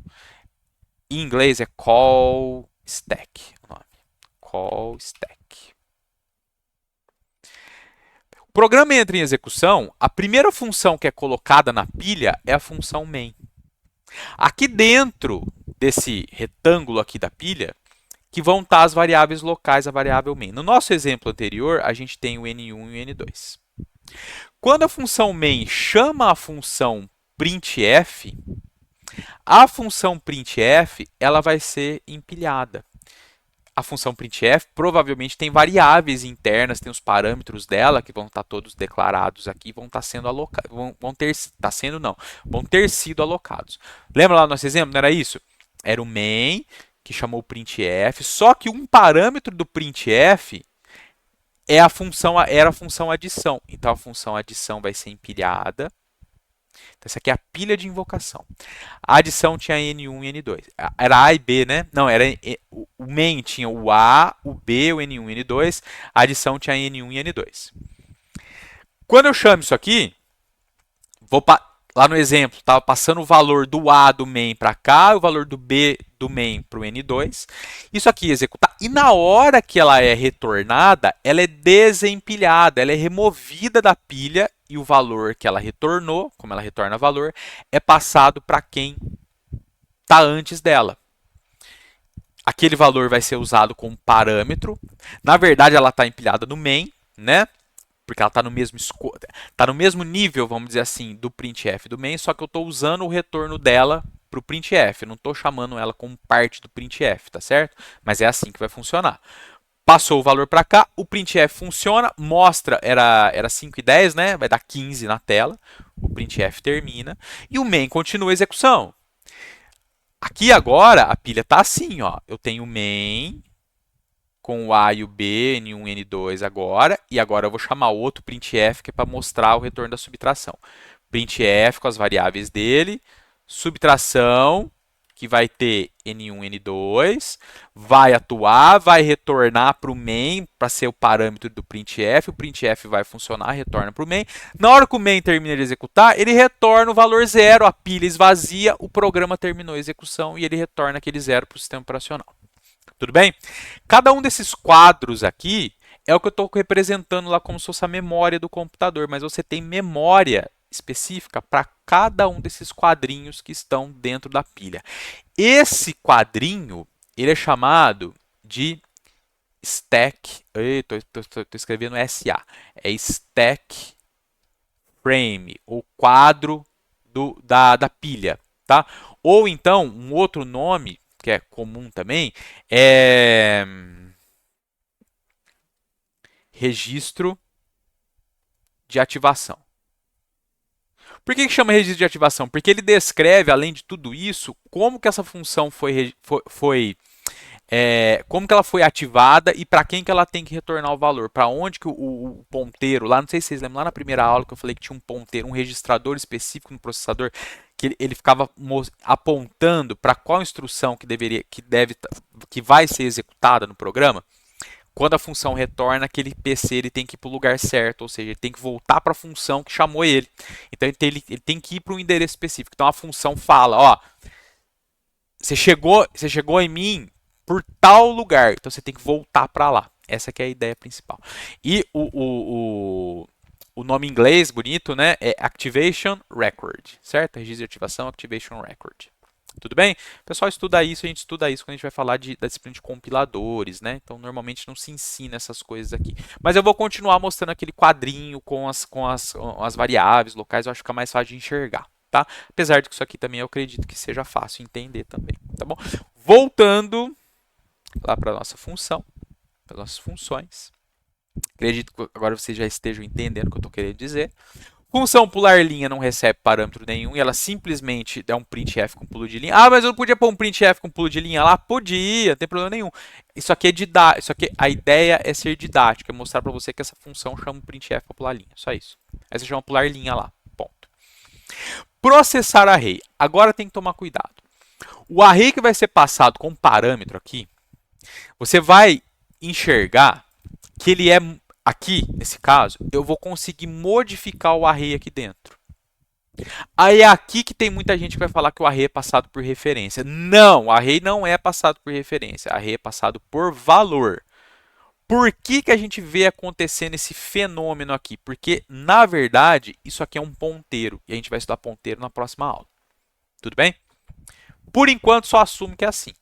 Em inglês é call stack. O nome. Call stack. O programa entra em execução, a primeira função que é colocada na pilha é a função main. Aqui dentro desse retângulo aqui da pilha, que vão estar as variáveis locais, a variável main. No nosso exemplo anterior, a gente tem o N1 e o N2. Quando a função main chama a função printf, a função printf ela vai ser empilhada. A função printf provavelmente tem variáveis internas, tem os parâmetros dela que vão estar todos declarados aqui, vão estar sendo alocados, vão ter sido alocados. Lembra lá do nosso exemplo? Não era isso? Era o main que chamou o printf, só que um parâmetro do printf era a função adição. Então a função adição vai ser empilhada. Então, essa aqui é a pilha de invocação. A adição tinha N1 e N2. Era A e B, né? Não, o main tinha o A, o B, o N1 e N2. A adição tinha N1 e N2. Quando eu chamo isso aqui, lá no exemplo, estava passando o valor do A do main para cá, o valor do B do main para o N2. Isso aqui executar. E na hora que ela é retornada, ela é desempilhada, ela é removida da pilha e o valor que ela retornou, como ela retorna valor, é passado para quem está antes dela. Aquele valor vai ser usado como parâmetro. Na verdade, ela está empilhada no main, né? Porque ela está no mesmo nível, vamos dizer assim, do printf do main, só que eu estou usando o retorno dela para o printf. Eu não estou chamando ela como parte do printf, tá certo? Mas é assim que vai funcionar. Passou o valor para cá, o printf funciona, mostra, era 5 e 10, né? Vai dar 15 na tela, o printf termina e o main continua a execução. Aqui agora a pilha está assim, ó. Eu tenho o main com o A e o B, N1 e N2 agora, e agora eu vou chamar outro printf que é para mostrar o retorno da subtração. printf com as variáveis dele, subtração, que vai ter N1, N2, vai atuar, vai retornar para o main, para ser o parâmetro do printf, o printf vai funcionar, retorna para o main. Na hora que o main termina de executar, ele retorna o valor zero, a pilha esvazia, o programa terminou a execução e ele retorna aquele zero para o sistema operacional. Tudo bem? Cada um desses quadros aqui é o que eu estou representando lá como se fosse a memória do computador, mas você tem memória específica para cada um desses quadrinhos que estão dentro da pilha. Esse quadrinho, ele é chamado de stack, estou escrevendo SA, é stack frame, ou quadro da pilha, tá? Ou então, um outro nome, que é comum também, é registro de ativação. Por que chama registro de ativação? Porque ele descreve, além de tudo isso, como que essa função como que ela foi ativada e para quem que ela tem que retornar o valor. Para onde que o ponteiro, lá não sei se vocês lembram, lá na primeira aula que eu falei que tinha um ponteiro, um registrador específico no processador, que ele ficava apontando para qual instrução que vai ser executada no programa. Quando a função retorna, aquele PC ele tem que ir para o lugar certo, ou seja, ele tem que voltar para a função que chamou ele. Então ele tem que ir para um endereço específico. Então a função fala, ó, você chegou em mim por tal lugar, então você tem que voltar para lá. Essa que é a ideia principal. E o nome em inglês bonito, né, é Activation Record, certo? Registro de ativação, Activation Record. Tudo bem? O pessoal estuda isso, a gente estuda isso quando a gente vai falar da disciplina de compiladores, né? Então, normalmente não se ensina essas coisas aqui. Mas eu vou continuar mostrando aquele quadrinho com as variáveis locais, eu acho que fica mais fácil de enxergar, tá? Apesar de que isso aqui também eu acredito que seja fácil entender também, tá bom? Voltando lá para a nossa função, para as nossas funções. Acredito que agora vocês já estejam entendendo o que eu estou querendo dizer. Função pular linha não recebe parâmetro nenhum e ela simplesmente dá um printf com pulo de linha. Ah, mas eu não podia pôr um printf com pulo de linha lá? Podia, não tem problema nenhum. Isso aqui é didático, a ideia é ser didática, é mostrar para você que essa função chama um printf para pular linha, só isso. Aí você chama pular linha lá, ponto. Processar array. Agora tem que tomar cuidado. O array que vai ser passado com parâmetro aqui, você vai enxergar que ele é aqui, nesse caso, eu vou conseguir modificar o array aqui dentro. Aí é aqui que tem muita gente que vai falar que o array é passado por referência. Não, o array não é passado por referência. O array é passado por valor. Por que a gente vê acontecendo esse fenômeno aqui? Porque, na verdade, isso aqui é um ponteiro. E a gente vai estudar ponteiro na próxima aula. Tudo bem? Por enquanto, só assume que é assim.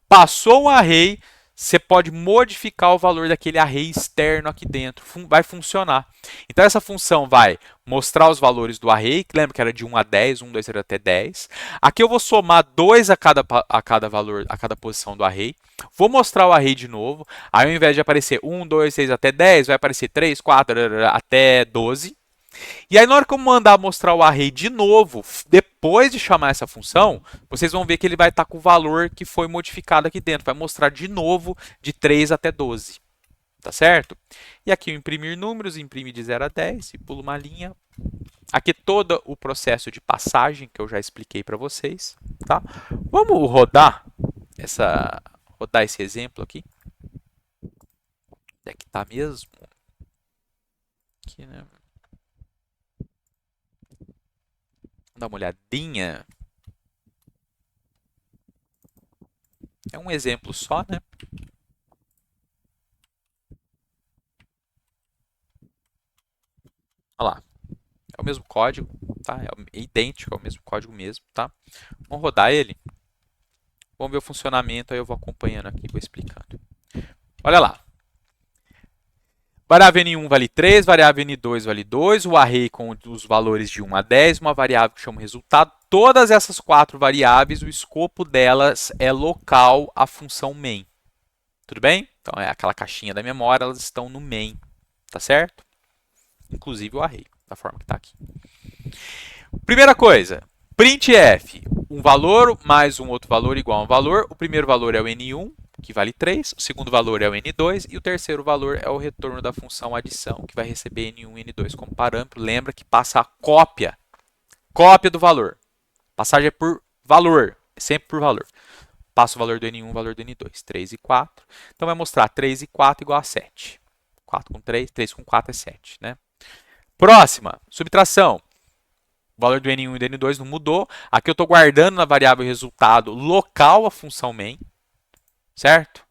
Passou o array, você pode modificar o valor daquele array externo aqui dentro. Vai funcionar. Então, essa função vai mostrar os valores do array, que lembra que era de 1 a 10, 1, 2, 3 até 10. Aqui eu vou somar 2 a cada valor, a cada posição do array. Vou mostrar o array de novo. Aí, ao invés de aparecer 1, 2, 6 até 10, vai aparecer 3, 4, até 12. E aí, na hora que eu mandar mostrar o array de novo, depois de chamar essa função, vocês vão ver que ele vai estar com o valor que foi modificado aqui dentro. Vai mostrar de novo de 3 até 12. Tá certo? E aqui eu imprimir números, imprime de 0 a 10 e pulo uma linha. Aqui todo o processo de passagem que eu já expliquei para vocês. Tá? Vamos rodar esse exemplo aqui. Onde é que está mesmo? Aqui, né? Dar uma olhadinha. É um exemplo só, né? Olha lá. É o mesmo código, tá? É idêntico, é o mesmo código mesmo, tá? Vamos rodar ele. Vamos ver o funcionamento, aí eu vou acompanhando aqui, vou explicando. Olha lá. Variável N1 vale 3, variável N2 vale 2, o array com os valores de 1 a 10, uma variável que chama resultado. Todas essas 4 variáveis, o escopo delas é local à função main. Tudo bem? Então, é aquela caixinha da memória, elas estão no main, tá certo? Inclusive o array, da forma que está aqui. Primeira coisa, printf, um valor mais um outro valor igual a um valor. O primeiro valor é o N1, que vale 3, o segundo valor é o N2 e o terceiro valor é o retorno da função adição, que vai receber N1 e N2 como parâmetro. Lembra que passa a cópia Cópia do valor. Passagem é por valor, é sempre por valor. Passo o valor do N1, o valor do N2. 3 e 4. Então vai mostrar 3 e 4 igual a 7. 4 com 3, 3 com 4 é 7, né? Próxima, subtração. O valor do N1 e do N2 não mudou. Aqui eu estou guardando na variável resultado local a função main, certo?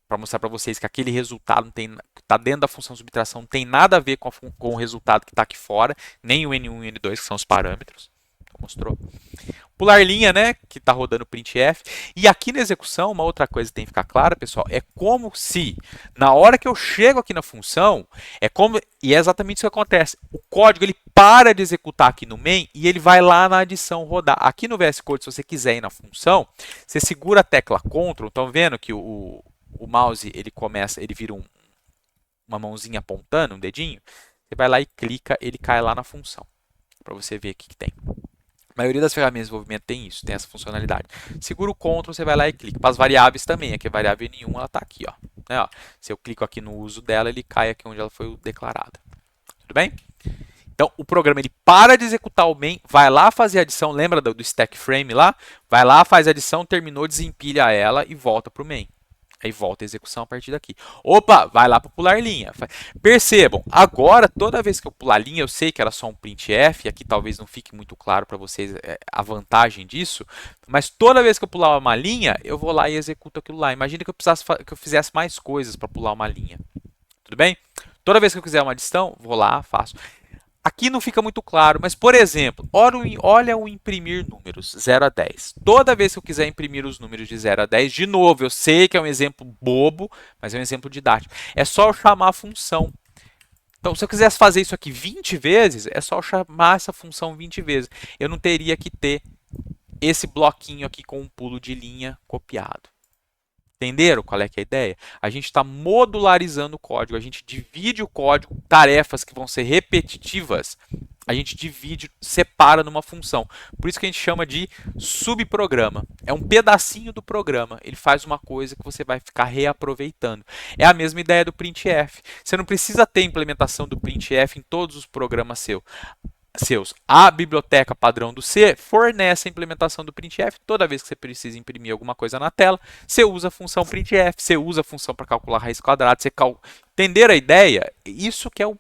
Para mostrar para vocês que aquele resultado que está dentro da função subtração não tem nada a ver com o resultado que está aqui fora, nem o N1 e o N2, que são os parâmetros. Então, mostrou. Pular linha, né, que está rodando printf. E aqui na execução, uma outra coisa que tem que ficar clara, pessoal, é como se, na hora que eu chego aqui na função, e é exatamente isso que acontece. O código, ele para de executar aqui no main e ele vai lá na adição rodar. Aqui no VS Code, se você quiser ir na função, você segura a tecla Ctrl, estão vendo que o mouse, ele vira uma mãozinha apontando, um dedinho? Você vai lá e clica, ele cai lá na função, para você ver o que tem. A maioria das ferramentas de desenvolvimento tem isso, tem essa funcionalidade. Segura o Ctrl, você vai lá e clica. Para as variáveis também, aqui a variável N1 ela está aqui, ó. Né, ó. Se eu clico aqui no uso dela, ele cai aqui onde ela foi declarada. Tudo bem? Então, o programa ele para de executar o main, vai lá fazer a adição, lembra do stack frame lá? Vai lá, faz a adição, terminou, desempilha ela e volta para o main. Aí volta a execução a partir daqui. Opa, vai lá para pular linha. Percebam, agora toda vez que eu pular linha, eu sei que era só um printf, aqui talvez não fique muito claro para vocês a vantagem disso, mas toda vez que eu pular uma linha, eu vou lá e executo aquilo lá. Imagina que eu fizesse mais coisas para pular uma linha. Tudo bem? Toda vez que eu quiser uma adição, vou lá, faço. Aqui não fica muito claro, mas, por exemplo, olha o imprimir números 0 a 10. Toda vez que eu quiser imprimir os números de 0 a 10, de novo, eu sei que é um exemplo bobo, mas é um exemplo didático. É só eu chamar a função. Então, se eu quisesse fazer isso aqui 20 vezes, é só eu chamar essa função 20 vezes. Eu não teria que ter esse bloquinho aqui com um pulo de linha copiado. Entenderam qual é que é a ideia? A gente está modularizando o código, a gente divide o código, tarefas que vão ser repetitivas, a gente divide, separa numa função. Por isso que a gente chama de subprograma. É um pedacinho do programa, ele faz uma coisa que você vai ficar reaproveitando. É a mesma ideia do printf. Você não precisa ter implementação do printf em todos os programas seus. A biblioteca padrão do C fornece a implementação do printf. Toda vez que você precisa imprimir alguma coisa na tela, você usa a função printf, você usa a função para calcular a raiz quadrada. Entender a ideia? Isso que é o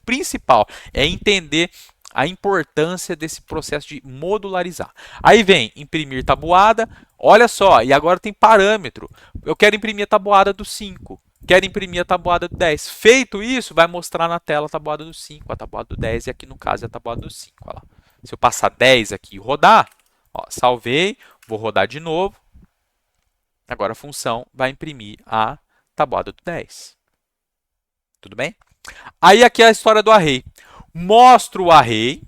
principal, é entender a importância desse processo de modularizar. Aí vem imprimir tabuada, olha só, e agora tem parâmetro. Eu quero imprimir a tabuada do 5. Quero imprimir a tabuada do 10. Feito isso, vai mostrar na tela a tabuada do 5, a tabuada do 10 e aqui no caso é a tabuada do 5. Olha lá. Se eu passar 10 aqui e rodar, ó, salvei, vou rodar de novo. Agora a função vai imprimir a tabuada do 10. Tudo bem? Aí aqui é a história do array. Mostro o array.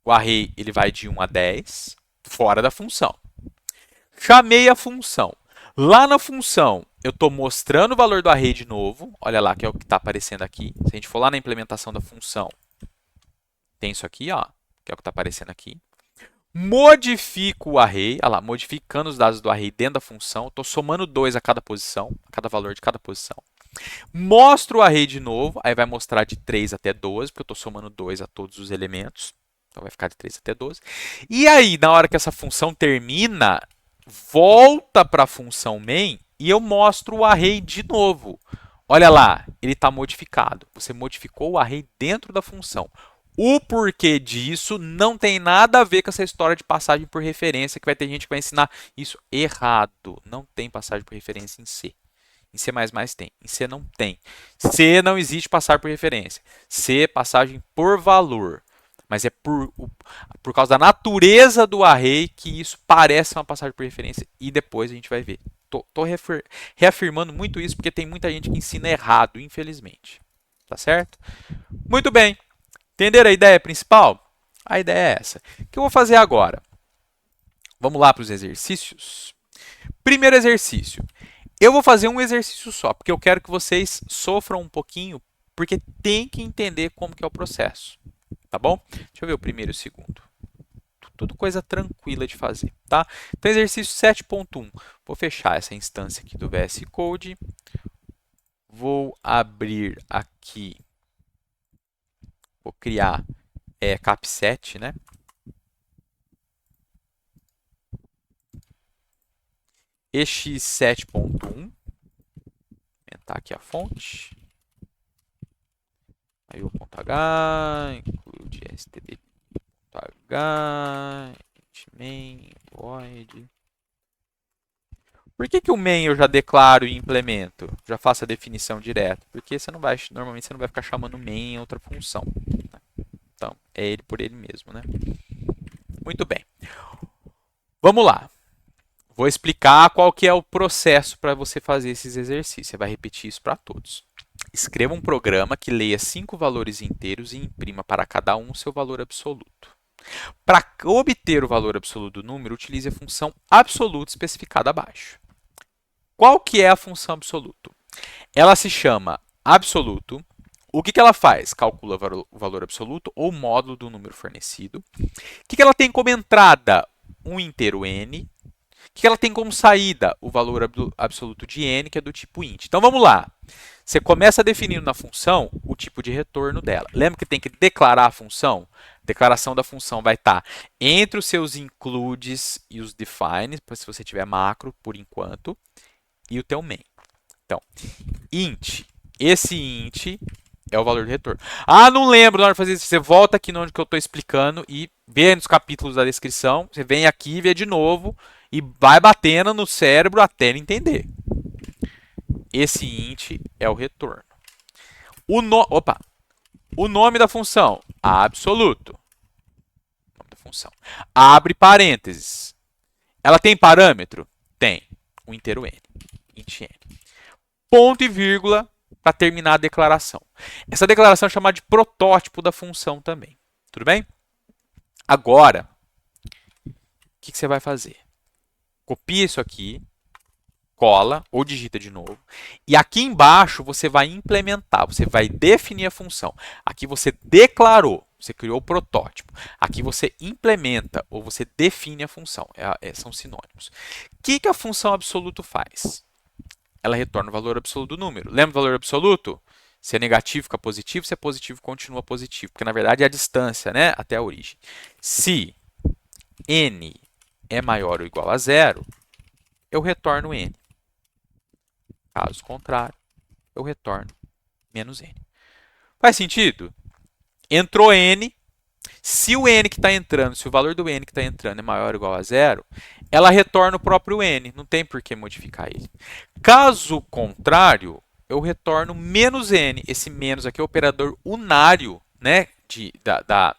O array ele vai de 1 a 10, fora da função. Chamei a função. Lá na função, eu estou mostrando o valor do array de novo. Olha lá, que é o que está aparecendo aqui. Se a gente for lá na implementação da função, tem isso aqui, ó, que é o que está aparecendo aqui. Modifico o array, olha lá, modificando os dados do array dentro da função. Estou somando 2 a cada posição, a cada valor de cada posição. Mostro o array de novo, aí vai mostrar de 3 até 12, porque eu estou somando 2 a todos os elementos. Então vai ficar de 3 até 12. E aí, na hora que essa função termina, volta para a função main e eu mostro o array de novo. Olha lá, ele está modificado. Você modificou o array dentro da função. O porquê disso não tem nada a ver com essa história de passagem por referência, que vai ter gente que vai ensinar isso errado. Não tem passagem por referência em C. Em C++ tem. Em C não tem. C não existe passagem por referência. C é passagem por valor. Mas é por causa da natureza do array que isso parece uma passagem por referência e depois a gente vai ver. Estou reafirmando muito isso porque tem muita gente que ensina errado, infelizmente. Tá certo? Muito bem. Entenderam a ideia principal? A ideia é essa. O que eu vou fazer agora? Vamos lá para os exercícios. Primeiro exercício. Eu vou fazer um exercício só, porque eu quero que vocês sofram um pouquinho, porque tem que entender como que é o processo. Tá bom? Deixa eu ver o primeiro e o segundo. Tudo coisa tranquila de fazer, tá? Então, exercício 7.1. Vou fechar essa instância aqui do VS Code. Vou abrir aqui. Vou criar capset, né? ex7.1, aumentar aqui a fonte, aí o ponto H, include std.h, main, void. Por que o main eu já declaro e implemento? Já faço a definição direto? Porque você não vai, normalmente você não vai ficar chamando main em outra função. Né? Então, é ele por ele mesmo, né? Muito bem. Vamos lá. Vou explicar qual que é o processo para você fazer esses exercícios. Você vai repetir isso para todos. Escreva um programa que leia 5 valores inteiros e imprima para cada um o seu valor absoluto. Para obter o valor absoluto do número, utilize a função absoluto especificada abaixo. Qual que é a função absoluto? Ela se chama absoluto. O que ela faz? Calcula o valor absoluto ou módulo do número fornecido. O que ela tem como entrada? Um inteiro n. O que ela tem como saída? O valor absoluto de n, que é do tipo int. Então vamos lá. Você começa definindo na função o tipo de retorno dela. Lembra que tem que declarar a função? A declaração da função vai estar entre os seus includes e os defines, se você tiver macro por enquanto, e o teu main. Então, int. Esse int é o valor de retorno. Ah, não lembro na hora de fazer isso. Você volta aqui onde que eu estou explicando e vê nos capítulos da descrição. Você vem aqui, vê de novo e vai batendo no cérebro até ele entender. Esse int é o retorno. O nome da função, absoluto. O nome da função. Abre parênteses. Ela tem parâmetro? Tem. O inteiro n. Int n. Ponto e vírgula para terminar a declaração. Essa declaração é chamada de protótipo da função também. Tudo bem? Agora, o que você vai fazer? Copia isso aqui, cola ou digita de novo. E aqui embaixo você vai implementar, você vai definir a função. Aqui você declarou, você criou o protótipo. Aqui você implementa ou você define a função. São sinônimos. O que a função absoluto faz? Ela retorna o valor absoluto do número. Lembra o valor absoluto? Se é negativo, fica positivo. Se é positivo, continua positivo. Porque, na verdade, é a distância, né, até a origem. Se n é maior ou igual a zero, eu retorno n. Caso contrário, eu retorno menos n. Faz sentido? Entrou n. Se o n que está entrando, se o valor do n que está entrando é maior ou igual a zero, ela retorna o próprio n. Não tem por que modificar ele. Caso contrário, eu retorno menos n. Esse menos aqui é o operador unário, né, da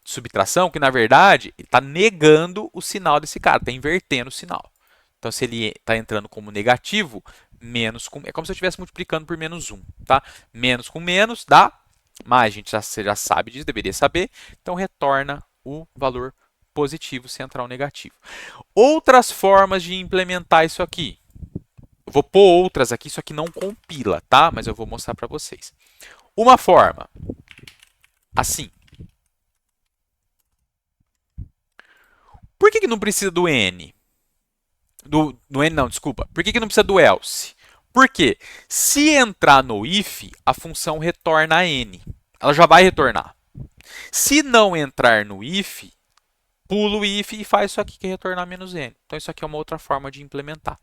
subtração, que na verdade está negando o sinal desse cara, está invertendo o sinal. Então, se ele está entrando como negativo, menos com... É como se eu estivesse multiplicando por menos 1. Tá? Menos com menos dá mais. A gente já sabe disso, deveria saber. Então, retorna o valor positivo se entrar o negativo. Outras formas de implementar isso aqui. Eu vou pôr outras aqui, isso aqui não compila, tá? Mas eu vou mostrar para vocês. Uma forma, assim. Por que não precisa do n? Do n não, desculpa. Por que não precisa do else? Porque se entrar no if, a função retorna n. Ela já vai retornar. Se não entrar no if, pula o if e faz isso aqui que é retornar menos n. Então isso aqui é uma outra forma de implementar.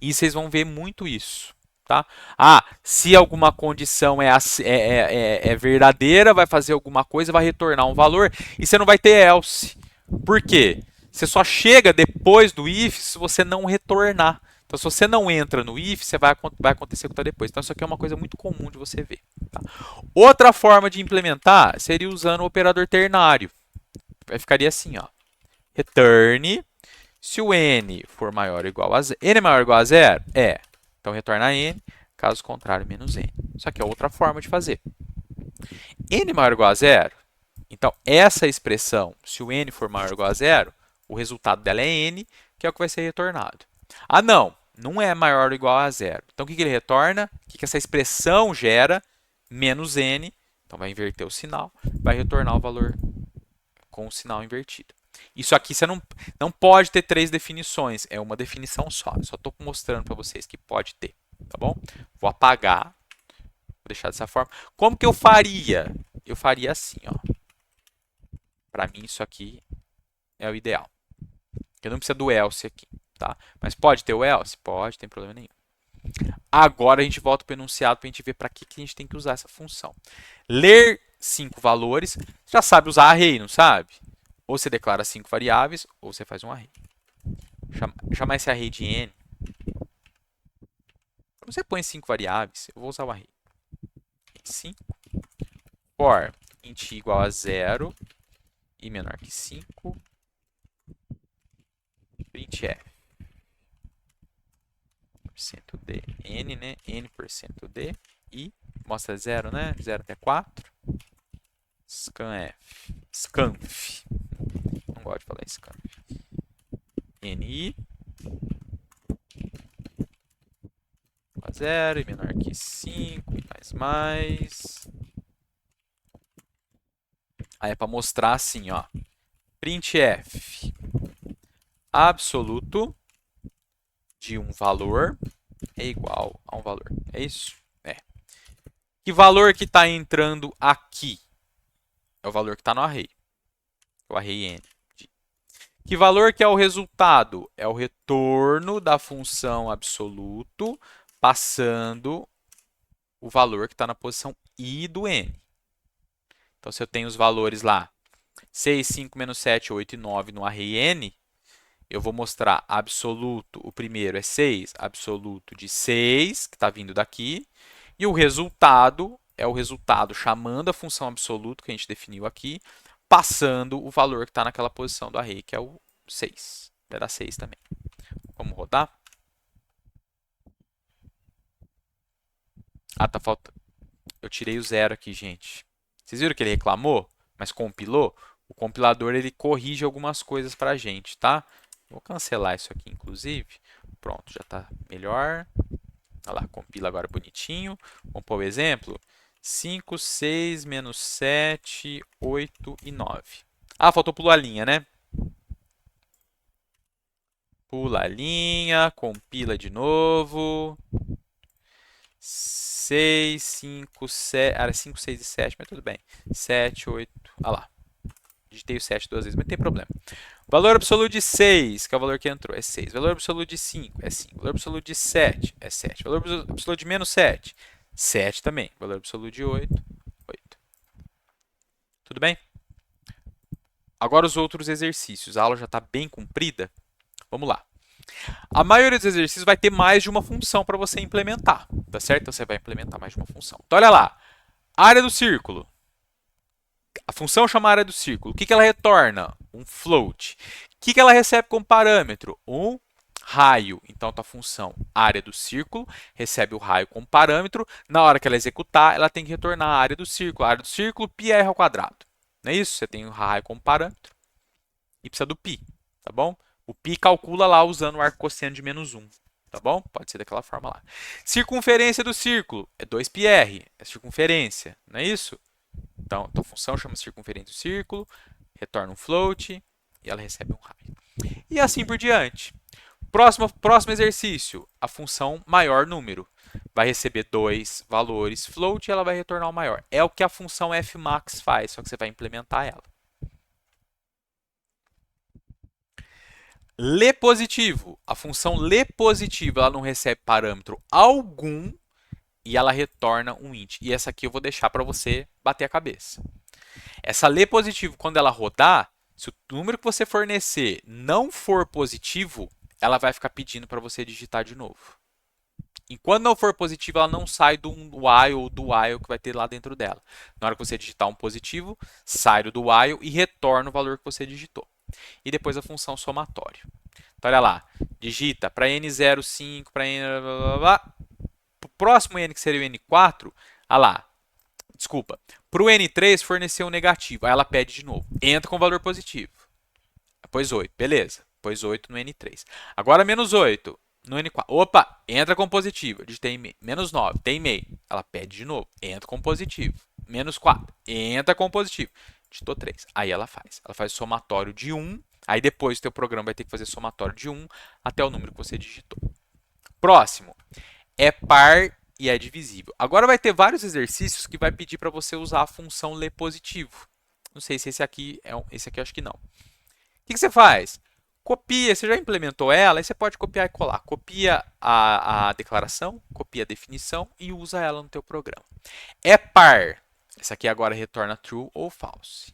E vocês vão ver muito isso. Tá? Ah, se alguma condição é verdadeira, vai fazer alguma coisa, vai retornar um valor e você não vai ter else. Por quê? Você só chega depois do if se você não retornar. Então, se você não entra no if, vai acontecer o que está depois. Então, isso aqui é uma coisa muito comum de você ver. Tá? Outra forma de implementar seria usando o operador ternário. Ficaria assim, ó. Return. Se o n for maior ou igual a zero. N é maior ou igual a zero? É. Então, retorna n. Caso contrário, menos n. Isso aqui é outra forma de fazer. N é maior ou igual a zero? Então, essa expressão, se o n for maior ou igual a zero, o resultado dela é n, que é o que vai ser retornado. Ah, não é maior ou igual a zero. Então, o que ele retorna? O que essa expressão gera? Menos n. Então, vai inverter o sinal, vai retornar o valor com o sinal invertido. Isso aqui você não pode ter 3 definições, é uma definição só. Eu só estou mostrando para vocês que pode ter, tá bom? Vou apagar, vou deixar dessa forma. Como que eu faria? Eu faria assim, ó. Para mim, isso aqui é o ideal. Eu não preciso do else aqui. tá? Mas pode ter o else? Pode, tem problema nenhum. Agora a gente volta para o enunciado para a gente ver para que a gente tem que usar essa função. Ler 5 valores, já sabe usar array, não sabe? Ou você declara 5 variáveis, ou você faz um array. Chamar esse array de n. Quando você põe 5 variáveis, eu vou usar o array. 5 for int igual a 0 e menor que 5, printf. %d, n, né? n%d e mostra 0, né? 0 até 4. Scanf. Scanf. Não gosto de falar scanf. ni igual a 0 e menor que 5 e mais. Aí é para mostrar assim, ó. Printf absoluto de um valor é igual a um valor. É isso? É. Que valor que está entrando aqui? É o valor que está no array. O array n. Que valor que é o resultado? É o retorno da função absoluto passando o valor que está na posição i do n. Então, se eu tenho os valores lá, 6, 5, menos 7, 8 e 9 no array n, eu vou mostrar absoluto, o primeiro é 6, absoluto de 6, que está vindo daqui, e o resultado é o resultado chamando a função absoluto, que a gente definiu aqui, passando o valor que está naquela posição do array, que é o 6. Vai dar 6 também. Vamos rodar? Ah, tá faltando. Eu tirei o 0 aqui, gente. Vocês viram que ele reclamou, mas compilou? O compilador ele corrige algumas coisas para a gente, tá? Vou cancelar isso aqui, inclusive. Pronto, já está melhor. Olha lá, compila agora bonitinho. Vamos pôr o exemplo. 5, 6, menos 7, 8 e 9. Ah, faltou pular a linha, né? Pula a linha, compila de novo. 6, 5, 7. Era 5, 6 e 7, mas tudo bem. 7, 8. Olha lá. Digitei o 7 duas vezes, mas não tem problema. Valor absoluto de 6, que é o valor que entrou, é 6. Valor absoluto de 5 é 5. Valor absoluto de 7 é 7. Valor absoluto de menos 7, 7 também. Valor absoluto de 8, 8. Tudo bem? Agora os outros exercícios. A aula já está bem comprida. Vamos lá. A maioria dos exercícios vai ter mais de uma função para você implementar, tá certo? Então você vai implementar mais de uma função. Então olha lá. Área do círculo. A função chama área do círculo. O que ela retorna? Um float. O que ela recebe como parâmetro? Um raio. Então, a função área do círculo recebe o raio como parâmetro. Na hora que ela executar, ela tem que retornar a área do círculo. A área do círculo, πr ao quadrado. Não é isso? Você tem o raio como parâmetro e precisa do π, tá bom? O π calcula lá usando o arco cosseno de menos 1, tá bom? Pode ser daquela forma lá. Circunferência do círculo é 2πr, é circunferência, não é isso? Então, a função chama circunferência do círculo, retorna um float e ela recebe um raio. E assim por diante. Próximo exercício, a função maior número. Vai receber 2 valores float e ela vai retornar o maior. É o que a função fmax faz, só que você vai implementar ela. Lê positivo. A função lê positivo ela não recebe parâmetro algum e ela retorna um int. E essa aqui eu vou deixar para você bater a cabeça. Essa lê positivo, quando ela rodar, se o número que você fornecer não for positivo, ela vai ficar pedindo para você digitar de novo. Enquanto não for positivo, ela não sai do while ou do while que vai ter lá dentro dela. Na hora que você digitar um positivo, sai do while e retorna o valor que você digitou. E depois a função somatório. Então, olha lá. Digita para n05, para n... Para o próximo n, que seria o n4, olha lá. Desculpa. Para o n3, forneceu um negativo. Aí ela pede de novo. Entra com valor positivo. Pôs 8. Beleza. Pôs 8 no n3. Agora menos 8 no n4. Opa, entra com positivo. Eu digitei menos 9. Tem meio. Ela pede de novo. Entra com positivo. Menos 4. Entra com positivo. Digitou 3. Aí ela faz. Ela faz somatório de 1. Aí depois o teu programa vai ter que fazer somatório de 1 até o número que você digitou. Próximo. É par e é divisível. Agora vai ter vários exercícios que vai pedir para você usar a função ler positivo. Não sei se esse aqui é esse aqui eu acho que não. O que você faz? Copia, você já implementou ela, aí você pode copiar e colar. Copia a declaração, copia a definição e usa ela no teu programa. É par. Essa aqui agora retorna true ou false.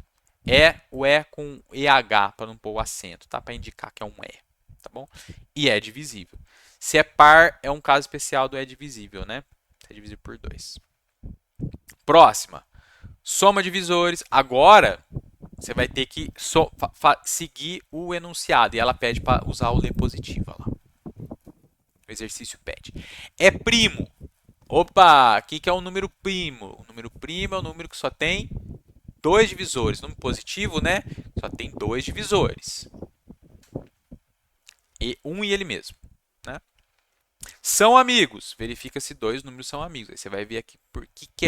É o é com EH para não pôr o acento, tá? Para indicar que é um é, tá bom? E é divisível. Se é par, é um caso especial do é divisível, né? É divisível por 2. Próxima. Soma divisores. Agora, você vai ter que seguir o enunciado. E ela pede para usar o lê positiva lá. O exercício pede. É primo. Opa, o que é um número primo? O número primo é um número que só tem dois divisores. Número positivo, né? Só tem dois divisores. E ele mesmo, né? São amigos. Verifica se dois números são amigos. Aí você vai ver aqui por que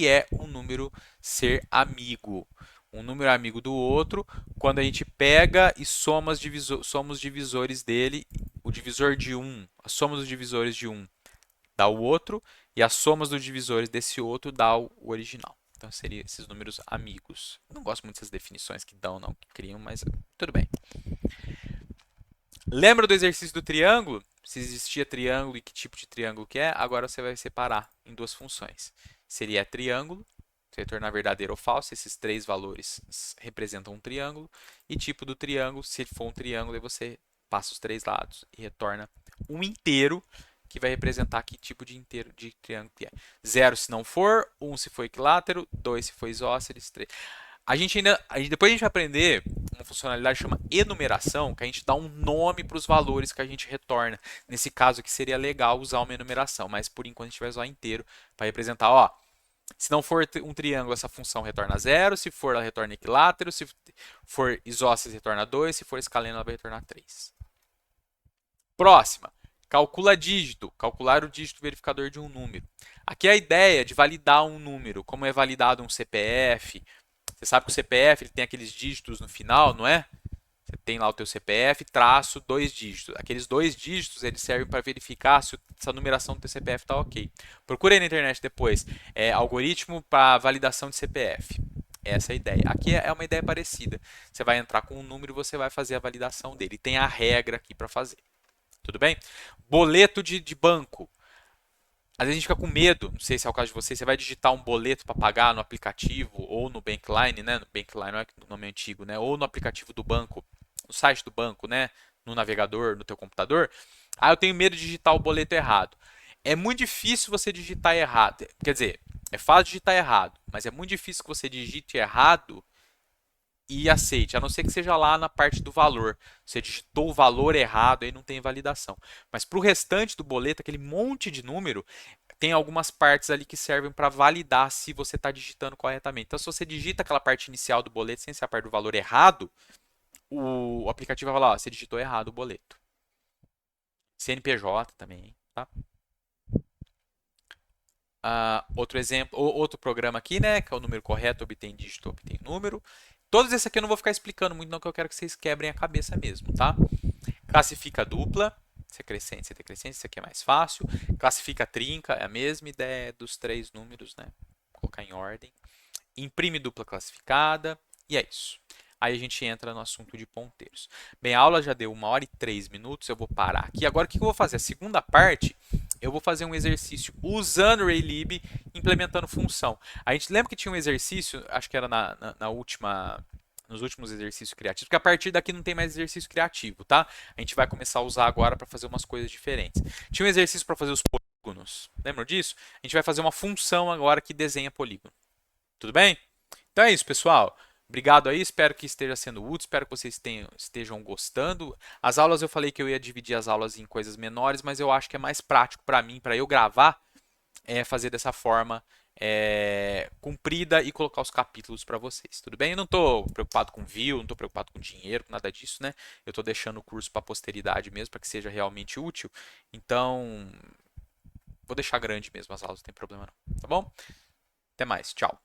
é um número ser amigo. Um número é amigo do outro quando a gente pega e somos divisores dele. O divisor de um, a soma dos divisores de um dá o outro e as somas dos divisores desse outro dá o original. Então seriam esses números amigos. Não gosto muito dessas definições que dão, não, que criam, mas tudo bem. Lembra do exercício do triângulo? Se existia triângulo e que tipo de triângulo que é, agora você vai separar em duas funções. Seria triângulo, retornar verdadeiro ou falso, esses três valores representam um triângulo, e tipo do triângulo, se for um triângulo, aí você passa os três lados e retorna um inteiro, que vai representar que tipo de inteiro de triângulo que é. 0 se não for, 1 se for equilátero, 2 se for isósceles, 3. Depois a gente vai aprender uma funcionalidade que chama enumeração, que a gente dá um nome para os valores que a gente retorna. Nesse caso aqui seria legal usar uma enumeração, mas por enquanto a gente vai usar inteiro para representar, ó, se não for um triângulo, essa função retorna 0, se for ela retorna equilátero, se for isósceles retorna 2, se for escaleno ela vai retornar 3. Próxima. Calcula dígito, calcular o dígito verificador de um número. Aqui é a ideia de validar um número, como é validado um CPF. Você sabe que o CPF ele tem aqueles dígitos no final, não é? Você tem lá o teu CPF, traço, 2 dígitos. Aqueles 2 dígitos eles servem para verificar se a numeração do teu CPF está ok. Procure aí na internet depois. Algoritmo para validação de CPF. Essa é a ideia. Aqui é uma ideia parecida. Você vai entrar com um número e você vai fazer a validação dele. Tem a regra aqui para fazer. Tudo bem? Boleto de banco. Às vezes a gente fica com medo, não sei se é o caso de você, você vai digitar um boleto para pagar no aplicativo ou no Bankline, né? No Bankline não é o nome antigo, né? Ou no aplicativo do banco, no site do banco, né? No navegador, no teu computador. Ah, eu tenho medo de digitar o boleto errado. É muito difícil você digitar errado. Quer dizer, é fácil digitar errado, mas é muito difícil que você digite errado e aceite, a não ser que seja lá na parte do valor. Você digitou o valor errado, aí não tem validação. Mas para o restante do boleto, aquele monte de número, tem algumas partes ali que servem para validar se você está digitando corretamente. Então, se você digita aquela parte inicial do boleto sem ser a parte do valor errado, o aplicativo vai falar, ó, você digitou errado o boleto. CNPJ também, tá? Outro exemplo, outro programa aqui, né, que é o número correto, obtém dígito, obtém número. Todos esses aqui eu não vou ficar explicando muito, não, que eu quero que vocês quebrem a cabeça mesmo, tá? Classifica dupla, se é crescente, se é decrescente, isso aqui é mais fácil. Classifica trinca, é a mesma ideia dos três números, né? Vou colocar em ordem. Imprime dupla classificada, e é isso. Aí a gente entra no assunto de ponteiros. Bem, a aula já deu 1 hora e 3 minutos, eu vou parar aqui. Agora o que eu vou fazer? A segunda parte, eu vou fazer um exercício usando o Raylib, implementando função. A gente lembra que tinha um exercício, acho que era nos últimos exercícios criativos, porque a partir daqui não tem mais exercício criativo, tá? A gente vai começar a usar agora para fazer umas coisas diferentes. Tinha um exercício para fazer os polígonos, lembram disso? A gente vai fazer uma função agora que desenha polígono. Tudo bem? Então é isso, pessoal. Obrigado aí, espero que esteja sendo útil, espero que vocês estejam gostando. As aulas eu falei que eu ia dividir as aulas em coisas menores, mas eu acho que é mais prático para mim, para eu gravar, fazer dessa forma comprida e colocar os capítulos para vocês. Tudo bem? Eu não estou preocupado com view, não estou preocupado com dinheiro, com nada disso, né? Eu estou deixando o curso para a posteridade mesmo, para que seja realmente útil. Então, vou deixar grande mesmo as aulas, não tem problema não. Tá bom? Até mais, tchau.